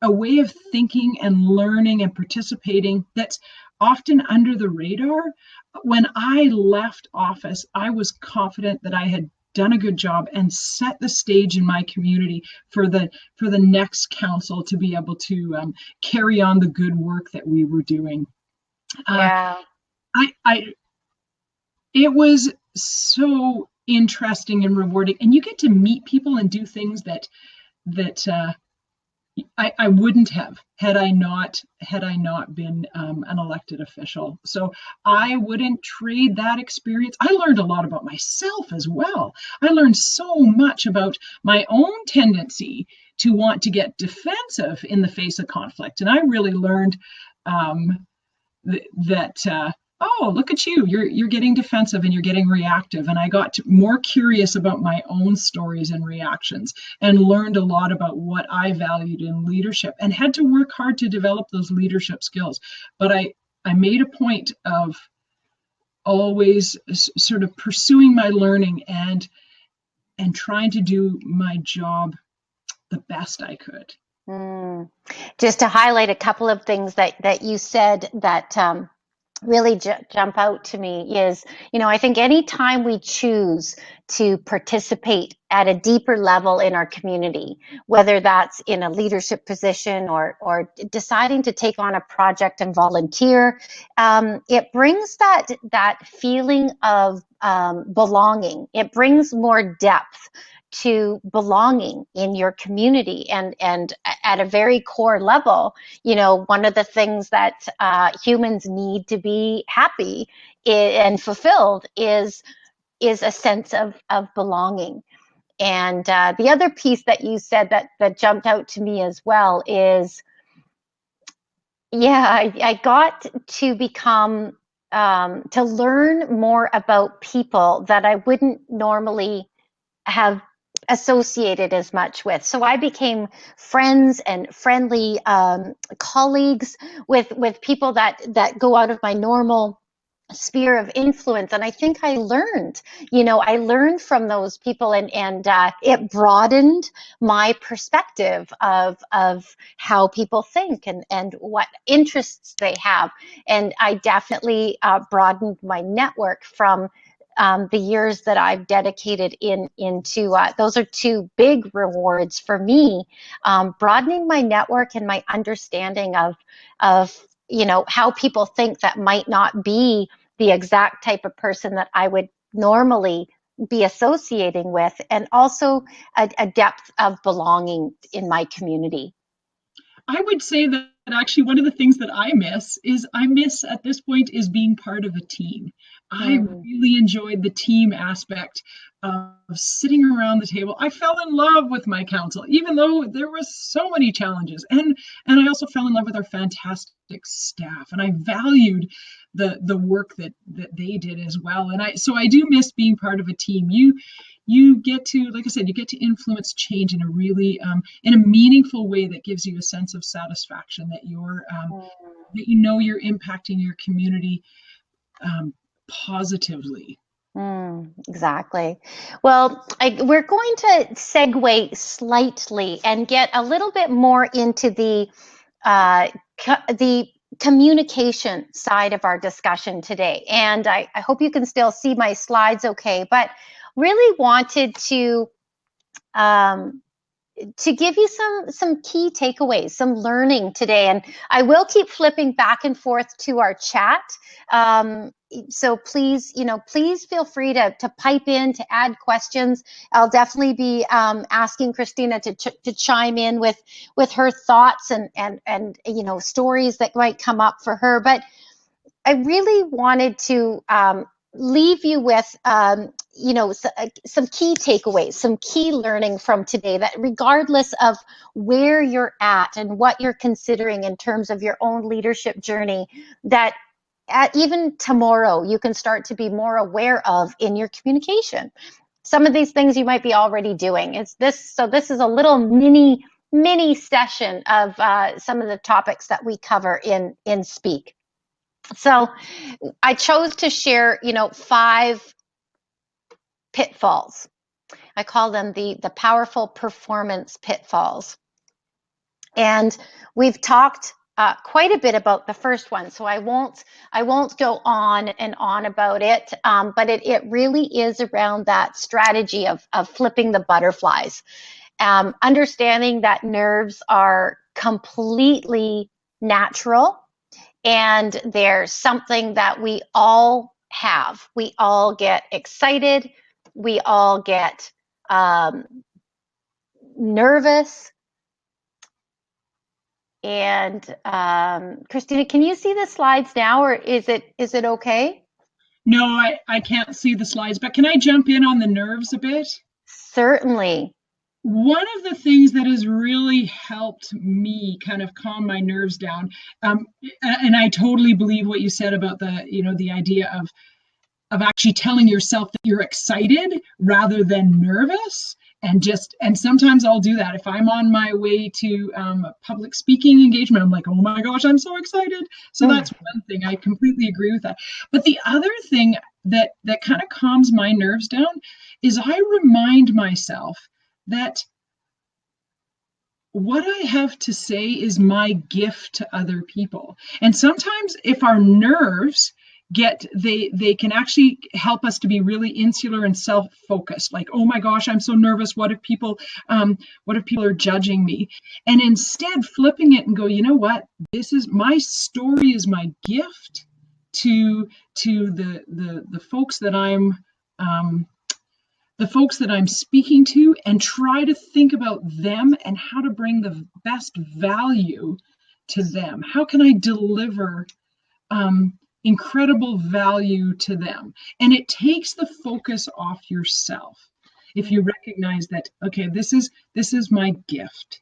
a way of thinking and learning and participating that's often under the radar. When I left office, I was confident that I had done a good job and set the stage in my community for the next council to be able to carry on the good work that we were doing. Yeah. It was so interesting and rewarding, and you get to meet people and do things that I wouldn't have had I not been an elected official. So I wouldn't trade that experience. I learned a lot about myself as well. I learned so much about my own tendency to want to get defensive in the face of conflict, and I really learned that. Oh, look at you. You're getting defensive and you're getting reactive. And I got more curious about my own stories and reactions and learned a lot about what I valued in leadership and had to work hard to develop those leadership skills. But I made a point of always sort of pursuing my learning and trying to do my job the best I could. Just to highlight a couple of things that you said that really jump out to me is, I think anytime we choose to participate at a deeper level in our community, whether that's in a leadership position or deciding to take on a project and volunteer, it brings that feeling of belonging. It brings more depth to belonging in your community, and at a very core level, one of the things that humans need to be happy and fulfilled is a sense of belonging. And the other piece that you said that jumped out to me as well is, yeah, I got to become to learn more about people that I wouldn't normally have associated as much with. So I became friends and friendly colleagues with people that go out of my normal sphere of influence. And I think I learned from those people, and it broadened my perspective of how people think and what interests they have. And I definitely broadened my network from the years that I've dedicated into those are two big rewards for me, broadening my network and my understanding of how people think that might not be the exact type of person that I would normally be associating with, and also a depth of belonging in my community. I would say that actually one of the things that I miss at this point is being part of a team. I Mm, really enjoyed the team aspect of sitting around the table. I fell in love with my council, even though there was so many challenges. And I also fell in love with our fantastic staff. And I valued the work that they did as well. And I do miss being part of a team. You get to, like I said, you get to influence change in a really in a meaningful way that gives you a sense of satisfaction that you're impacting your community um, positively. exactly. Well, we're going to segue slightly and get a little bit more into the communication side of our discussion today. And I hope you can still see my slides okay, but really wanted um, to give you some key takeaways, some learning today. And I will keep flipping back and forth to our chat. So please, please feel free to pipe in, to add questions. I'll definitely be asking Christina to chime in with her thoughts and stories that might come up for her. But I really wanted to leave you with, some key takeaways, some key learning from today, that regardless of where you're at and what you're considering in terms of your own leadership journey, that even tomorrow you can start to be more aware of in your communication. Some of these things you might be already doing. So this is a little mini session of some of the topics that we cover in Speak. So I chose to share, 5 pitfalls. I call them the powerful performance pitfalls. And we've talked quite a bit about the first one, so I won't go on and on about it. But it really is around that strategy of flipping the butterflies, understanding that nerves are completely natural. And there's something that we all have. We all get excited. We all get um, nervous. And Christina, can you see the slides now, or is it okay? No, I can't see the slides, but can I jump in on the nerves a bit? Certainly. One of the things that has really helped me kind of calm my nerves down, and I totally believe what you said about the idea of actually telling yourself that you're excited rather than nervous. And sometimes I'll do that if I'm on my way to a public speaking engagement. I'm like, oh my gosh, I'm so excited. So Mm, that's one thing. I completely agree with that. But the other thing that kind of calms my nerves down is I remind myself that what I have to say is my gift to other people. And sometimes if our nerves get they can actually help us to be really insular and self-focused, like, oh my gosh, I'm so nervous, what if people are judging me? And instead flipping it and go, you know what, this is my story, is my gift to the folks that I'm speaking to, and try to think about them and how to bring the best value to them. How can I deliver incredible value to them? And it takes the focus off yourself if you recognize that, okay, this is my gift.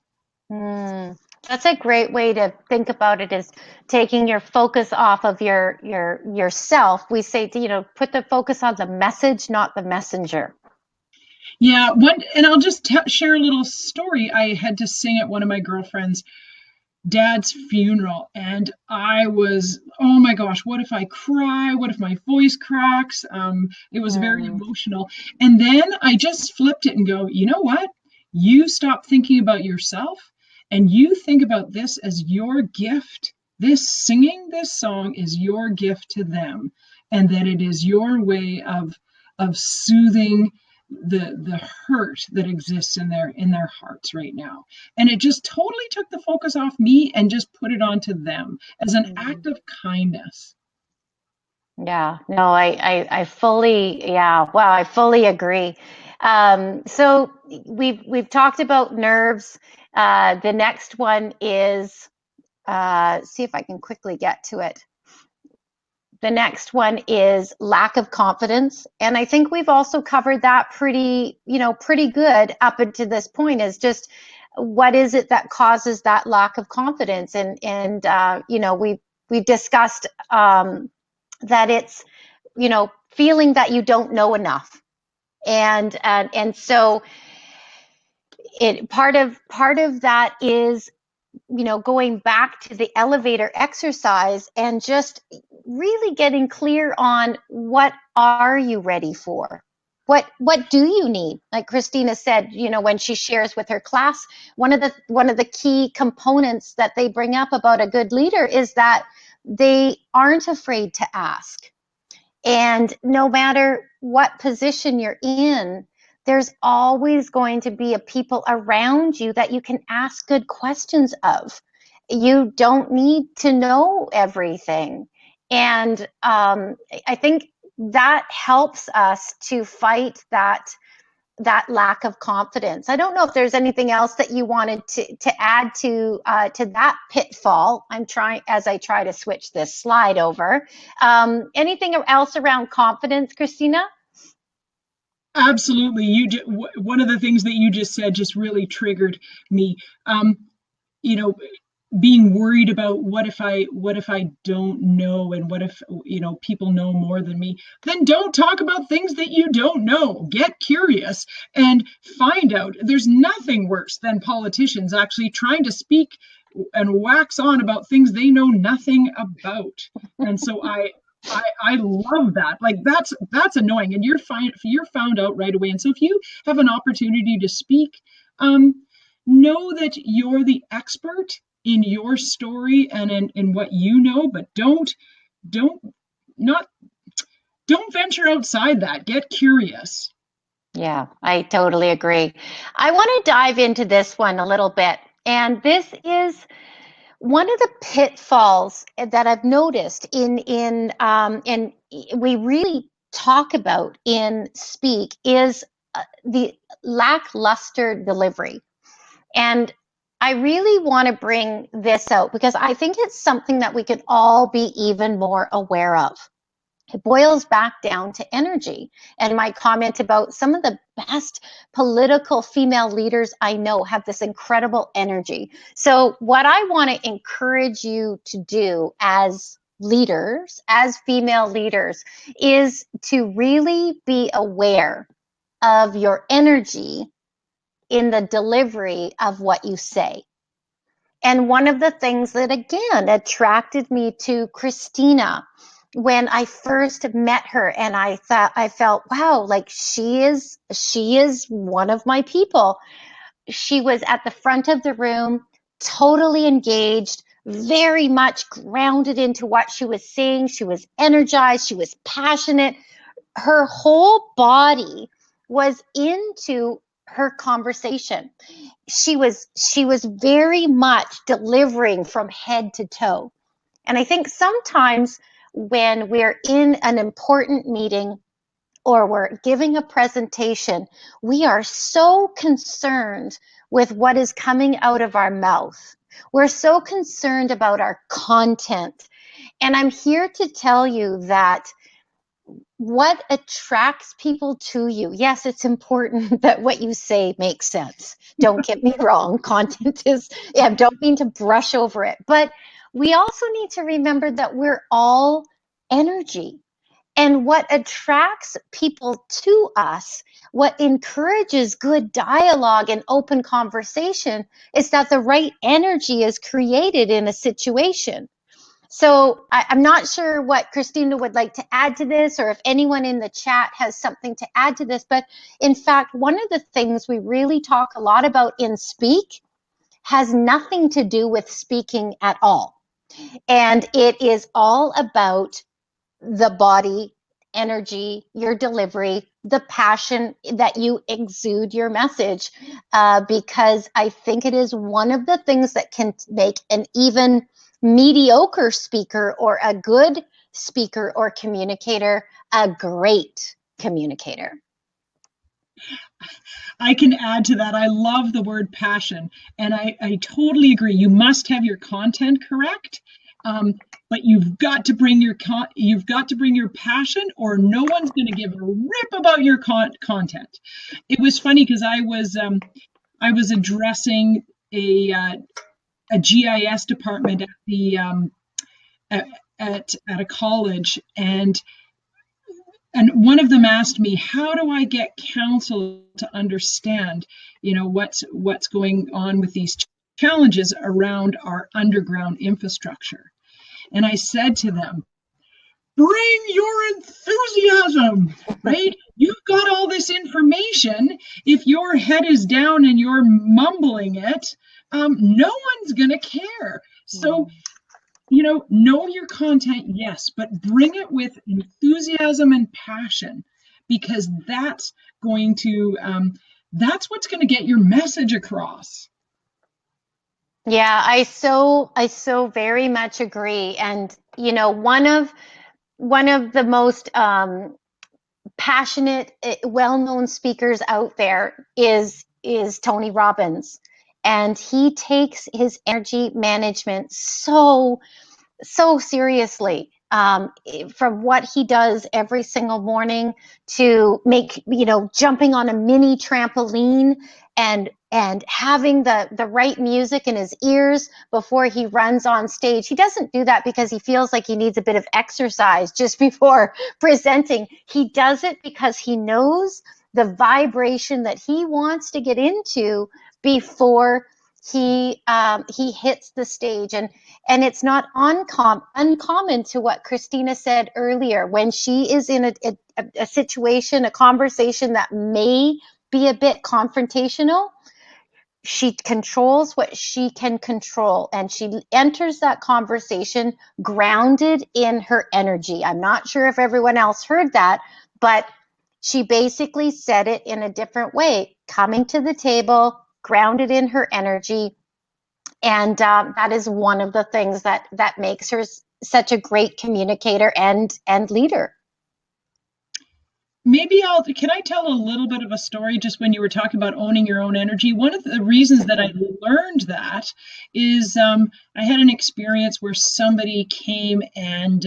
Mm, that's a great way to think about it, is taking your focus off of yourself. We say to, put the focus on the message, not the messenger. Yeah, and I'll just share a little story. I had to sing at one of my girlfriends' dad's funeral, and I was, oh my gosh, what if I cry, what if my voice cracks? It was very Mm, emotional. And then I just flipped it and go, you know what, you stop thinking about yourself and you think about this as your gift. Singing this song is your gift to them, and that it is your way of soothing the hurt that exists in their hearts right now. And it just totally took the focus off me and just put it onto them as an mm. act of kindness. Yeah, no, I fully, yeah, wow, I fully agree. So we've talked about nerves. The next one is, see if I can quickly get to it. The next one is lack of confidence. And I think we've also covered that pretty good up until this point, is just what is it that causes that lack of confidence? And we've discussed that it's, feeling that you don't know enough. And so it part of that is, going back to the elevator exercise and just really getting clear on what are you ready for? What do you need? Like Christina said, when she shares with her class, one of the key components that they bring up about a good leader is that they aren't afraid to ask. And no matter what position you're in, there's always going to be a people around you that you can ask good questions of. You don't need to know everything. And I think that helps us to fight that lack of confidence. I don't know if there's anything else that you wanted to add to that pitfall. I'm trying, as I try to switch this slide over. Anything else around confidence, Christina? Absolutely. One of the things that you just said just really triggered me. Um, you know, being worried about what if I don't know, and what if people know more than me. Then don't talk about things that you don't know. Get curious and find out. There's nothing worse than politicians actually trying to speak and wax on about things they know nothing about. And so I love that. Like, that's annoying, and you're found out right away. And so if you have an opportunity to speak, um, know that you're the expert in your story and in what you know, but don't not don't venture outside that. Get curious. Yeah, I totally agree. I want to dive into this one a little bit. And this is one of the pitfalls that I've noticed and we really talk about in speak is the lackluster delivery. And I really want to bring this out because I think it's something that we could all be even more aware of. It boils back down to energy. And my comment about some of the best political female leaders I know have this incredible energy. So, what I want to encourage you to do as leaders, as female leaders, is to really be aware of your energy in the delivery of what you say. And one of the things that, again, attracted me to Christina when I first met her, and I felt, wow, like she is one of my people. she was at the front of the room, totally engaged, very much grounded into what she was saying. She was energized, she was passionate. Her whole body was into her conversation. She was very much delivering from head to toe. And I think sometimes when we're in an important meeting or we're giving a presentation, we are so concerned with what is coming out of our mouth. We're so concerned about our content. And I'm here to tell you that what attracts people to you, yes, it's important that what you say makes sense. Don't get me wrong. Content is, yeah, don't mean to brush over it. But we also need to remember that we're all energy. And what attracts people to us, what encourages good dialogue and open conversation, is that the right energy is created in a situation. So I'm not sure what Christina would like to add to this, or if anyone in the chat has something to add to this. But in fact, one of the things we really talk a lot about in Speak has nothing to do with speaking at all. And it is all about the body, energy, your delivery, the passion that you exude your message, because I think it is one of the things that can make an even mediocre speaker or a good speaker or communicator a great communicator. I can add to that. I love the word passion, and I totally agree. You must have your content correct, but you've got to bring your passion, or no one's going to give a rip about your content. It was funny because I was addressing a GIS department at the at a college, and one of them asked me, how do I get council to understand, what's going on with these challenges around our underground infrastructure? And I said to them, bring your enthusiasm, right? You've got all this information. If your head is down and you're mumbling it, no one's going to care. So know your content, yes, but bring it with enthusiasm and passion, because that's what's going to get your message across. Yeah, I so very much agree. And one of the most passionate, well-known speakers out there is Tony Robbins, and he takes his energy management so seriously. From what he does every single morning to make, jumping on a mini trampoline and having the right music in his ears before he runs on stage. He doesn't do that because he feels like he needs a bit of exercise just before presenting. He does it because he knows the vibration that he wants to get into before he hits the stage. And it's not uncommon to what Christina said earlier. When she is in a situation, a conversation that may be a bit confrontational, she controls what she can control, and she enters that conversation grounded in her energy. I'm not sure if everyone else heard that, but she basically said it in a different way, coming to the table, grounded in her energy. And that is one of the things that makes her such a great communicator and leader. Maybe can I tell a little bit of a story just when you were talking about owning your own energy? One of the reasons that I learned that is I had an experience where somebody came and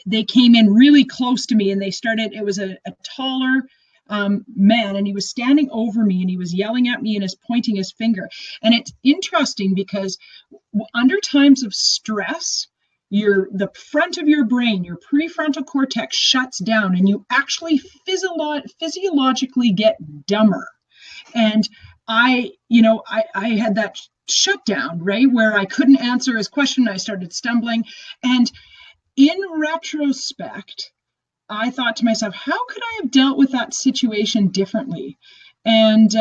they came in really close to me, and it was a taller man, and he was standing over me, and he was yelling at me and pointing his finger. And it's interesting because under times of stress, the front of your brain, your prefrontal cortex, shuts down, and you actually physiologically get dumber. And I had that shutdown, right, where I couldn't answer his question. I started stumbling, and in retrospect, I thought to myself, how could I have dealt with that situation differently? And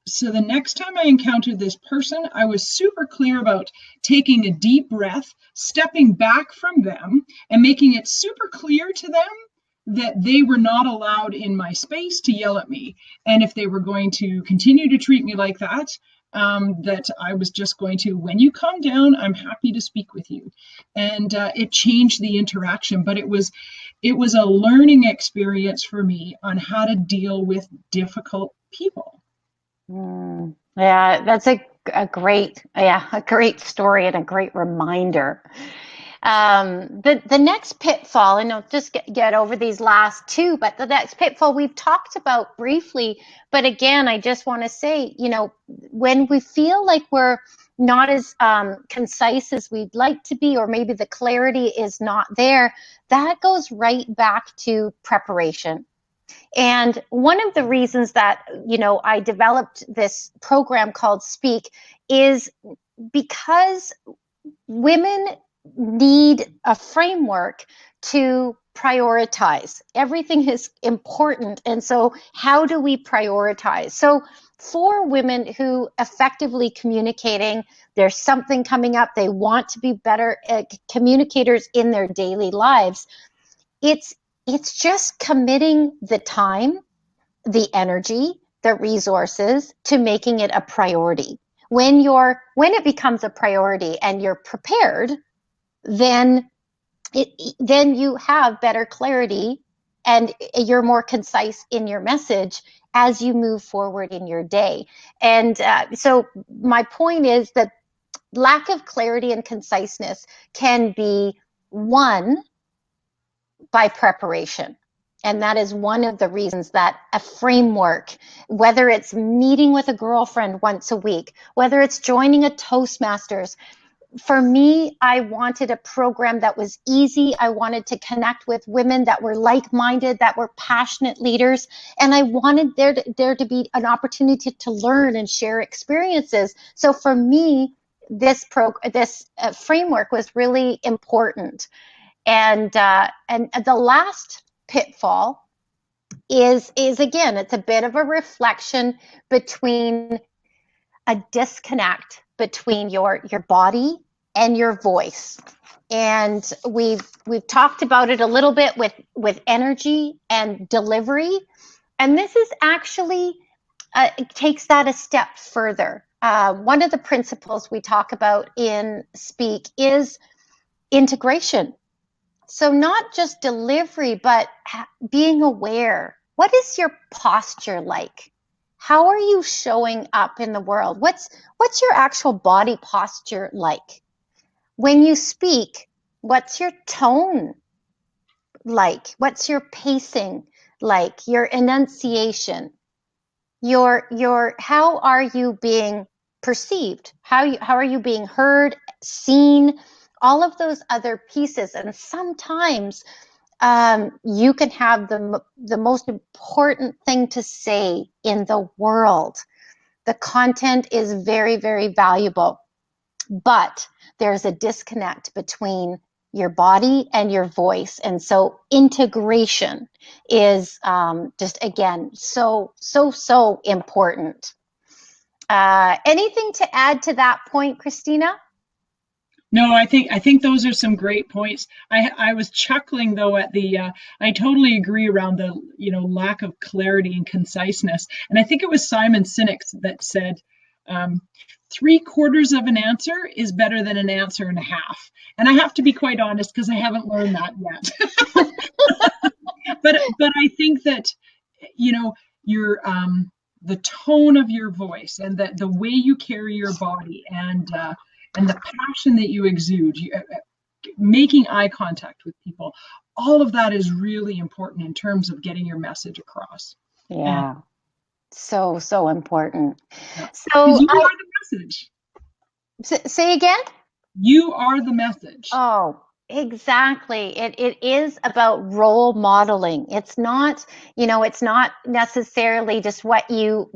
so the next time I encountered this person, I was super clear about taking a deep breath, stepping back from them, and making it super clear to them that they were not allowed in my space to yell at me. And if they were going to continue to treat me like that, that I was just going to, when you calm down, I'm happy to speak with you. And it changed the interaction, but it was a learning experience for me on how to deal with difficult people. Yeah, that's a great, yeah, a great story and a great reminder. The next pitfall, and I'll just get over these last two, but the next pitfall we've talked about briefly, but again, I just want to say, when we feel like we're not as concise as we'd like to be, or maybe the clarity is not there, that goes right back to preparation. And one of the reasons that, I developed this program called Speak is because women need a framework to prioritize. Everything is important. And so, how do we prioritize? So, for women who effectively communicating, there's something coming up, they want to be better communicators in their daily lives. It's just committing the time, the energy, the resources to making it a priority. When it becomes a priority and you're prepared, then then you have better clarity and you're more concise in your message as you move forward in your day. And so my point is that lack of clarity and conciseness can be won by preparation. And that is one of the reasons that a framework, whether it's meeting with a girlfriend once a week, whether it's joining a Toastmasters, for me, I wanted a program that was easy. I wanted to connect with women that were like-minded, that were passionate leaders. And I wanted there to be an opportunity to learn and share experiences. So for me, this framework was really important. And the last pitfall is again, it's a bit of a reflection between a disconnect between your body and your voice. And we've talked about it a little bit with energy and delivery. And this is actually it takes that a step further. One of the principles we talk about in Speak is integration. So not just delivery, but being aware. What is your posture like? How are you showing up in the world? What's your actual body posture like? When you speak, what's your tone like? What's your pacing like? Your enunciation? Your how are you being perceived? How are you being heard, seen? All of those other pieces. And sometimes you can have the most important thing to say in the world. The content is very, very valuable, but there's a disconnect between your body and your voice. And so integration is just, again, so important. Anything to add to that point, Christina? No, I think those are some great points. I was chuckling though at the I totally agree around the lack of clarity and conciseness. And I think it was Simon Sinek that said 3/4 of an answer is better than an answer and a half. And I have to be quite honest because I haven't learned that yet. but I think that your the tone of your voice and the way you carry your body and the passion that you exude, making eye contact with people, all of that is really important in terms of getting your message across. Yeah, so important. Yeah. So You are the message. say again? You are the message. Oh, exactly. It is about role modeling. It's not, it's not necessarily just what you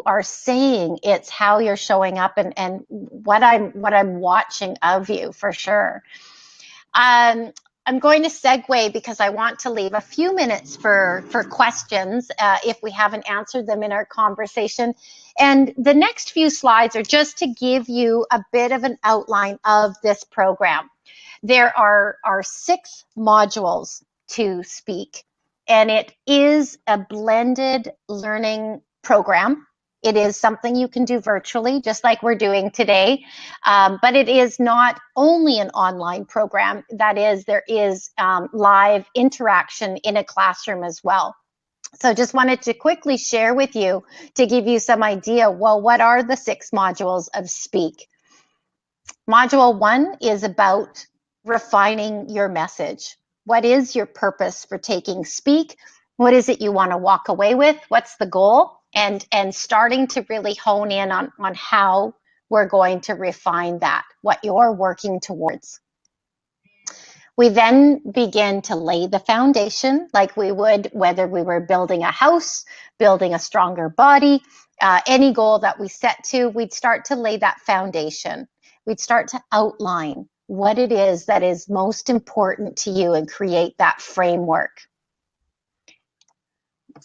are saying. It's how you're showing up and what I'm watching of you for sure. Um, I'm going to segue because I want to leave a few minutes for questions if we haven't answered them in our conversation. And the next few slides are just to give you a bit of an outline of this program. There are 6 modules to Speak, and it is a blended learning program. It is something you can do virtually, just like we're doing today. But it is not only an online program. That is, there is live interaction in a classroom as well. So just wanted to quickly share with you to give you some idea, well, what are the 6 modules of Speak? Module 1 is about refining your message. What is your purpose for taking Speak? What is it you want to walk away with? What's the goal? And starting to really hone in on how we're going to refine that, what you're working towards. We then begin to lay the foundation like we would whether we were building a house, building a stronger body, any goal that we set to, we'd start to lay that foundation. We'd start to outline what it is that is most important to you and create that framework.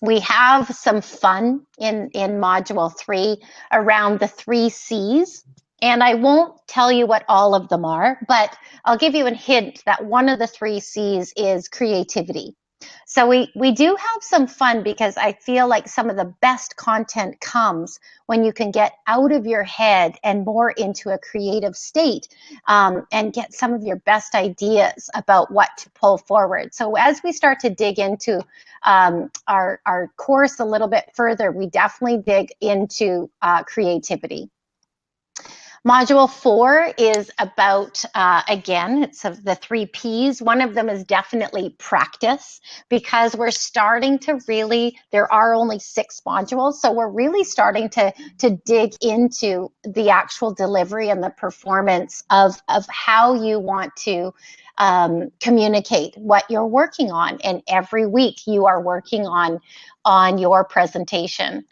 We have some fun in module 3 around the 3 C's. And I won't tell you what all of them are, but I'll give you a hint that one of the 3 C's is creativity. So we do have some fun because I feel like some of the best content comes when you can get out of your head and more into a creative state and get some of your best ideas about what to pull forward. So as we start to dig into our course a little bit further, we definitely dig into creativity. Module 4 is about, again, it's of the 3 P's. One of them is definitely practice, because we're starting to really, there are only 6 modules, so we're really starting to dig into the actual delivery and the performance of how you want to communicate what you're working on. And every week you are working on your presentation.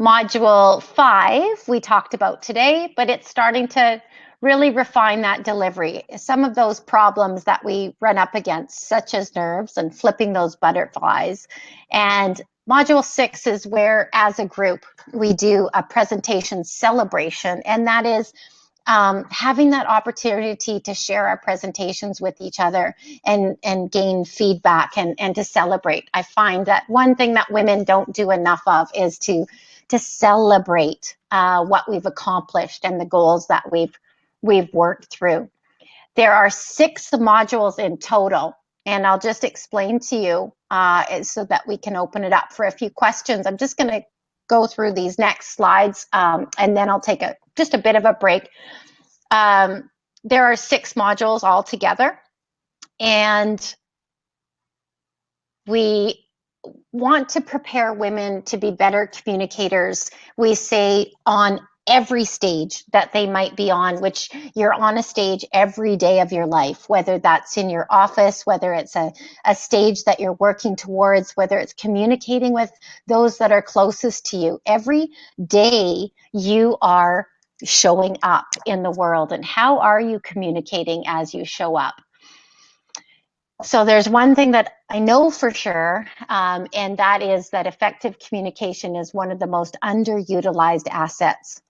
Module 5, we talked about today, but it's starting to really refine that delivery. Some of those problems that we run up against, such as nerves and flipping those butterflies. And module 6 is where, as a group, we do a presentation celebration, and that is having that opportunity to share our presentations with each other and gain feedback and to celebrate. I find that one thing that women don't do enough of is to celebrate what we've accomplished and the goals that we've worked through. There are 6 modules in total, and I'll just explain to you so that we can open it up for a few questions. I'm just going to go through these next slides, and then I'll take just a bit of a break. There are 6 modules altogether, and we want to prepare women to be better communicators. We say on every stage that they might be on, which you're on a stage every day of your life, whether that's in your office, whether it's a stage that you're working towards, whether it's communicating with those that are closest to you. Every day you are showing up in the world, and how are you communicating as you show up? So there's one thing that I know for sure, and that is that effective communication is one of the most underutilized assets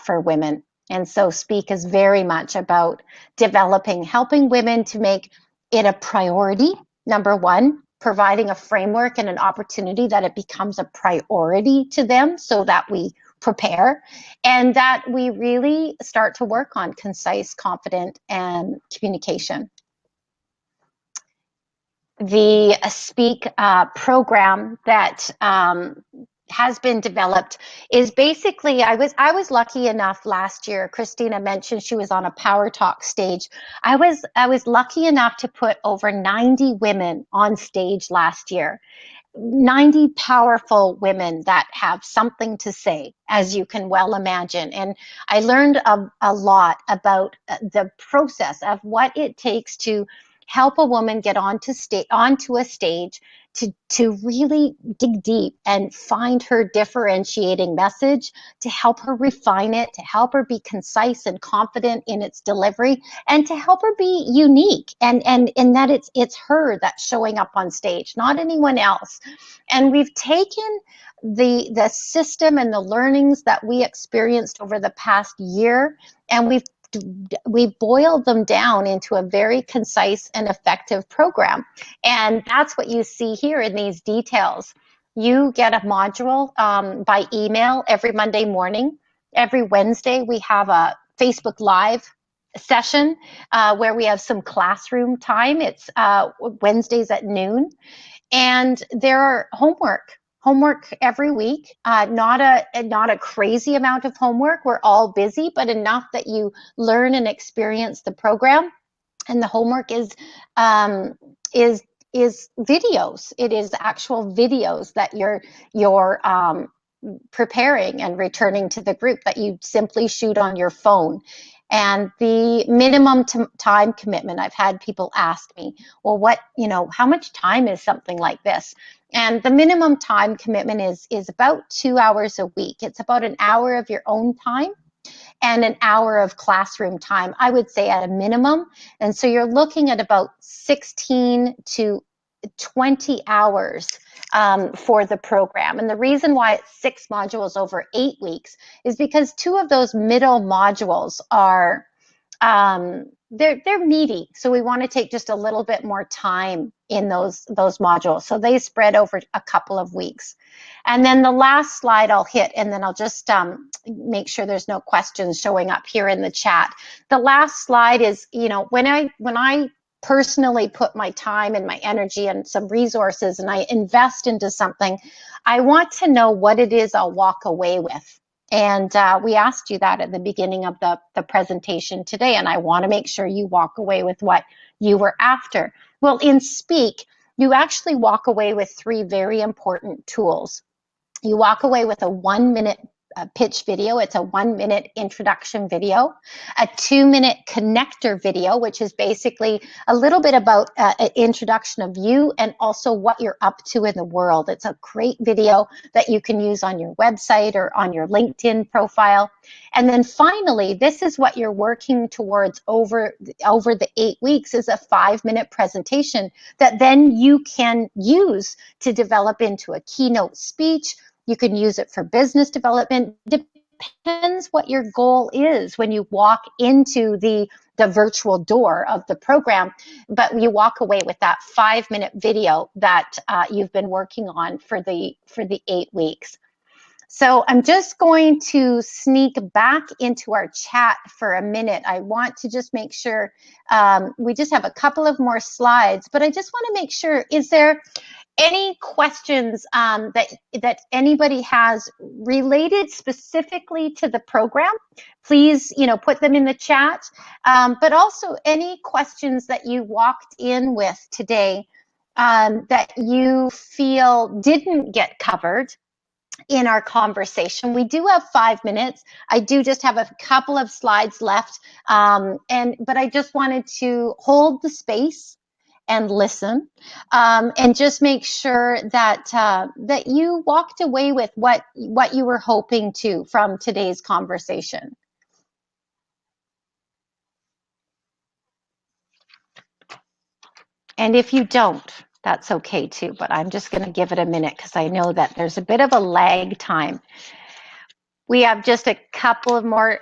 for women. And so Speak is very much about helping women to make it a priority, number one, providing a framework and an opportunity that it becomes a priority to them so that we prepare and that we really start to work on concise, confident, and communication. The Speak program that has been developed is basically, I was lucky enough last year. Christina mentioned she was on a Power Talk stage. I was lucky enough to put over 90 women on stage last year. 90 powerful women that have something to say, as you can well imagine. And I learned a lot about the process of what it takes to help a woman get onto a stage, to really dig deep and find her differentiating message, to help her refine it, to help her be concise and confident in its delivery, and to help her be unique, and that it's her that's showing up on stage, not anyone else. And we've taken the system and the learnings that we experienced over the past year, and we've boiled them down into a very concise and effective program. And that's what you see here in these details. You get a module by email every Monday morning. Every Wednesday, we have a Facebook Live session where we have some classroom time. It's Wednesdays at noon. And there are homework every week. Not a crazy amount of homework. We're all busy, but enough that you learn and experience the program. And the homework is videos. It is actual videos that you're preparing and returning to the group that you simply shoot on your phone. And the minimum time commitment, I've had people ask me, well, how much time is something like this? And the minimum time commitment is about 2 hours a week. It's about an hour of your own time and an hour of classroom time, I would say, at a minimum. And so you're looking at about 16 to 20 hours for the program. And the reason why it's 6 modules over 8 weeks is because 2 of those middle modules are they're meaty, so we want to take just a little bit more time in those modules, so they spread over a couple of weeks. And then the last slide I'll hit, and then I'll just make sure there's no questions showing up here in the chat. The last slide is, when I personally put my time and my energy and some resources and I invest into something, I want to know what it is I'll walk away with. And we asked you that at the beginning of the presentation today, and I want to make sure you walk away with what you were after. Well, in Speak, you actually walk away with 3 very important tools. You walk away with a 1-minute pitch video. It's a 1-minute introduction video, a 2-minute connector video, which is basically a little bit about an introduction of you and also what you're up to in the world. It's a great video that you can use on your website or on your LinkedIn profile. And then finally, this is what you're working towards over the 8 weeks, is a 5-minute presentation that then you can use to develop into a keynote speech. You can use it for business development. Depends what your goal is when you walk into the virtual door of the program, but you walk away with that 5-minute video that you've been working on for the 8 weeks. So I'm just going to sneak back into our chat for a minute. I want to just make sure we just have a couple of more slides, but I just want to make sure, is there any questions that anybody has related specifically to the program? Please, put them in the chat. But also any questions that you walked in with today that you feel didn't get covered in our conversation. We do have 5 minutes. I do just have a couple of slides left, but I just wanted to hold the space and listen, and just make sure that that you walked away with what you were hoping to from today's conversation. And if you don't, that's okay too, but I'm just going to give it a minute because I know that there's a bit of a lag time. We have just a couple of more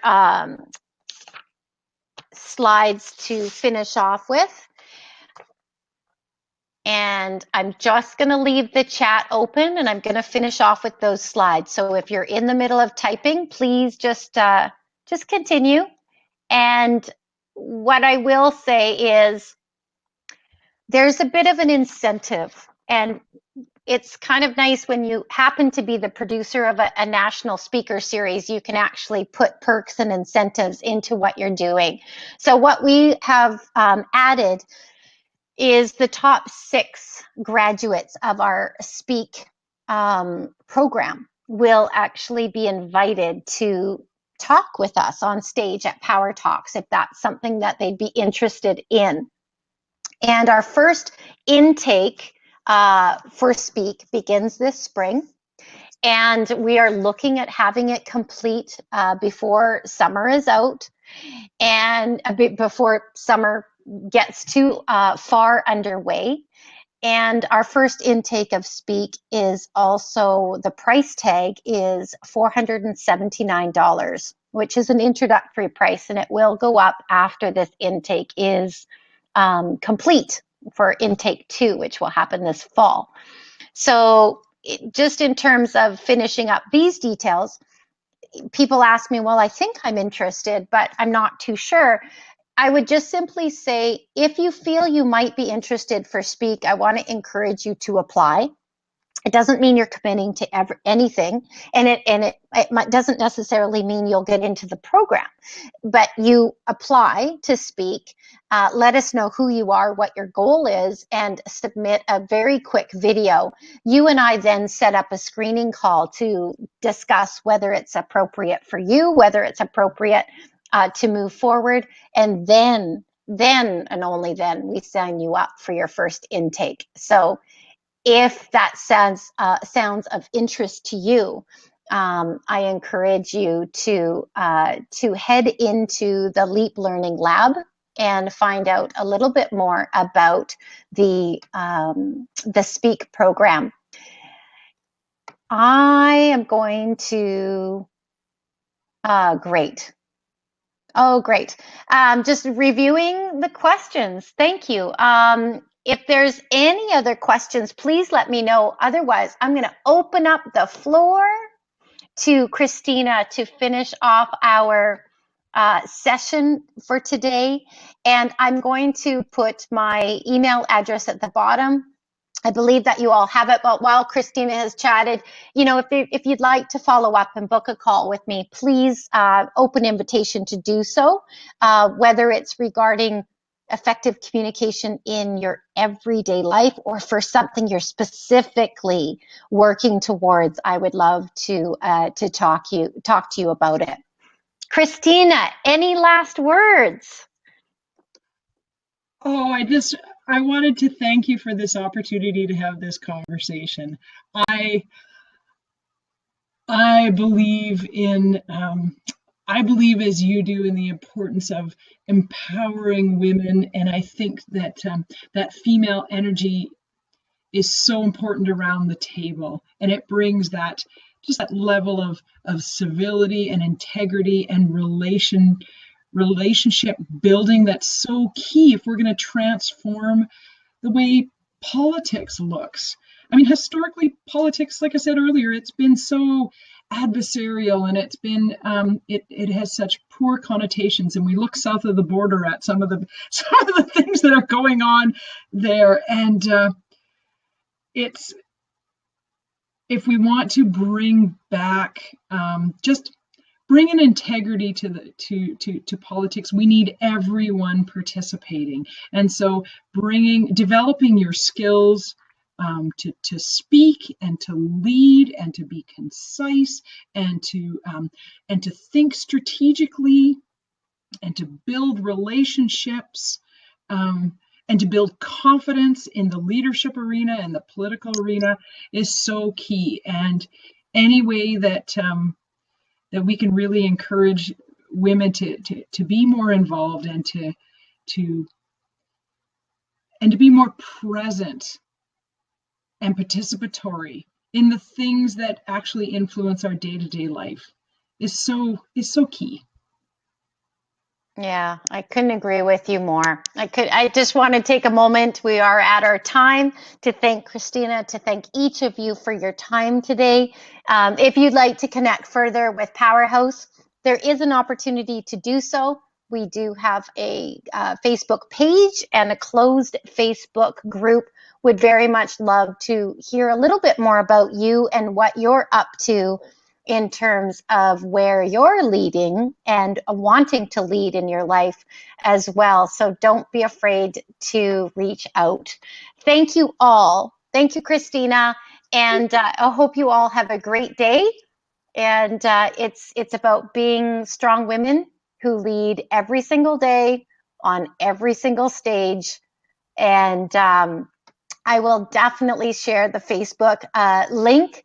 slides to finish off with. And I'm just going to leave the chat open, and I'm going to finish off with those slides. So if you're in the middle of typing, please just continue. And what I will say is there's a bit of an incentive, and it's kind of nice when you happen to be the producer of a national speaker series, you can actually put perks and incentives into what you're doing. So what we have added is the top 6 graduates of our Speak program will actually be invited to talk with us on stage at Power Talks if that's something that they'd be interested in. And our first intake for Speak begins this spring. And we are looking at having it complete before summer is out and a bit before summer gets too far underway. And our first intake of Speak is also, the price tag is $479, which is an introductory price, and it will go up after this intake is complete for intake 2, which will happen this fall. So just in terms of finishing up these details, people ask me, well, I think I'm interested, but I'm not too sure. I would just simply say, if you feel you might be interested for Speak, I want to encourage you to apply. It doesn't mean you're committing to anything, and it doesn't necessarily mean you'll get into the program, but you apply to Speak. Let us know who you are, what your goal is, and submit a very quick video. You and I then set up a screening call to discuss whether it's appropriate for you, whether it's appropriate to move forward, and then and only then we sign you up for your first intake. So if that sounds of interest to you, I encourage you to head into the Leap Learning Lab and find out a little bit more about the Speak program. I am going to great. Oh, great. Just reviewing the questions. Thank you. If there's any other questions, please let me know. Otherwise, I'm going to open up the floor to Christina to finish off our session for today. And I'm going to put my email address at the bottom. I believe that you all have it, but while Christina has chatted, if you'd like to follow up and book a call with me, please open invitation to do so, whether it's regarding effective communication in your everyday life or for something you're specifically working towards. I would love to talk to you about it. Christina, any last words? Oh, I wanted to thank you for this opportunity to have this conversation. I I believe in I believe as you do in the importance of empowering women, and I think that that female energy is so important around the table, and it brings that just that level of civility and integrity and relationship building that's so key if we're going to transform the way politics looks. I mean, historically, politics, like I said earlier, it's been so adversarial, and it's been it has such poor connotations. And we look south of the border at some of the things that are going on there, and it's if we want to bring back just bring an integrity to to politics, we need everyone participating. And so developing your skills to speak and to lead and to be concise and to think strategically and to build relationships, and to build confidence in the leadership arena and the political arena is so key. And any way that that we can really encourage women to be more involved and to be more present and participatory in the things that actually influence our day-to-day life is so key. Yeah, I couldn't agree with you more. I just want to take a moment. We are at our time to thank Christina, to thank each of you for your time today. If you'd like to connect further with Powerhouse, there is an opportunity to do so. We do have a Facebook page and a closed Facebook group. Would very much love to hear a little bit more about you and what you're up to in terms of where you're leading and wanting to lead in your life as well. So don't be afraid to reach out. Thank you all. Thank you, Christina. And I hope you all have a great day. And it's about being strong women who lead every single day on every single stage. And I will definitely share the Facebook link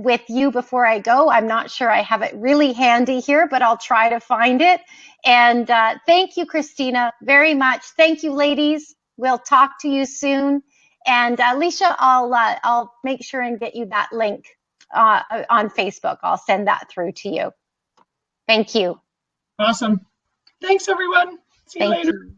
with you before I go. I'm not sure I have it really handy here, but I'll try to find it. And thank you, Christina, very much. Thank you, ladies. We'll talk to you soon. And Alicia, I'll make sure and get you that link on Facebook. I'll send that through to you. Thank you. Awesome. Thanks, everyone. See you Thank later. you.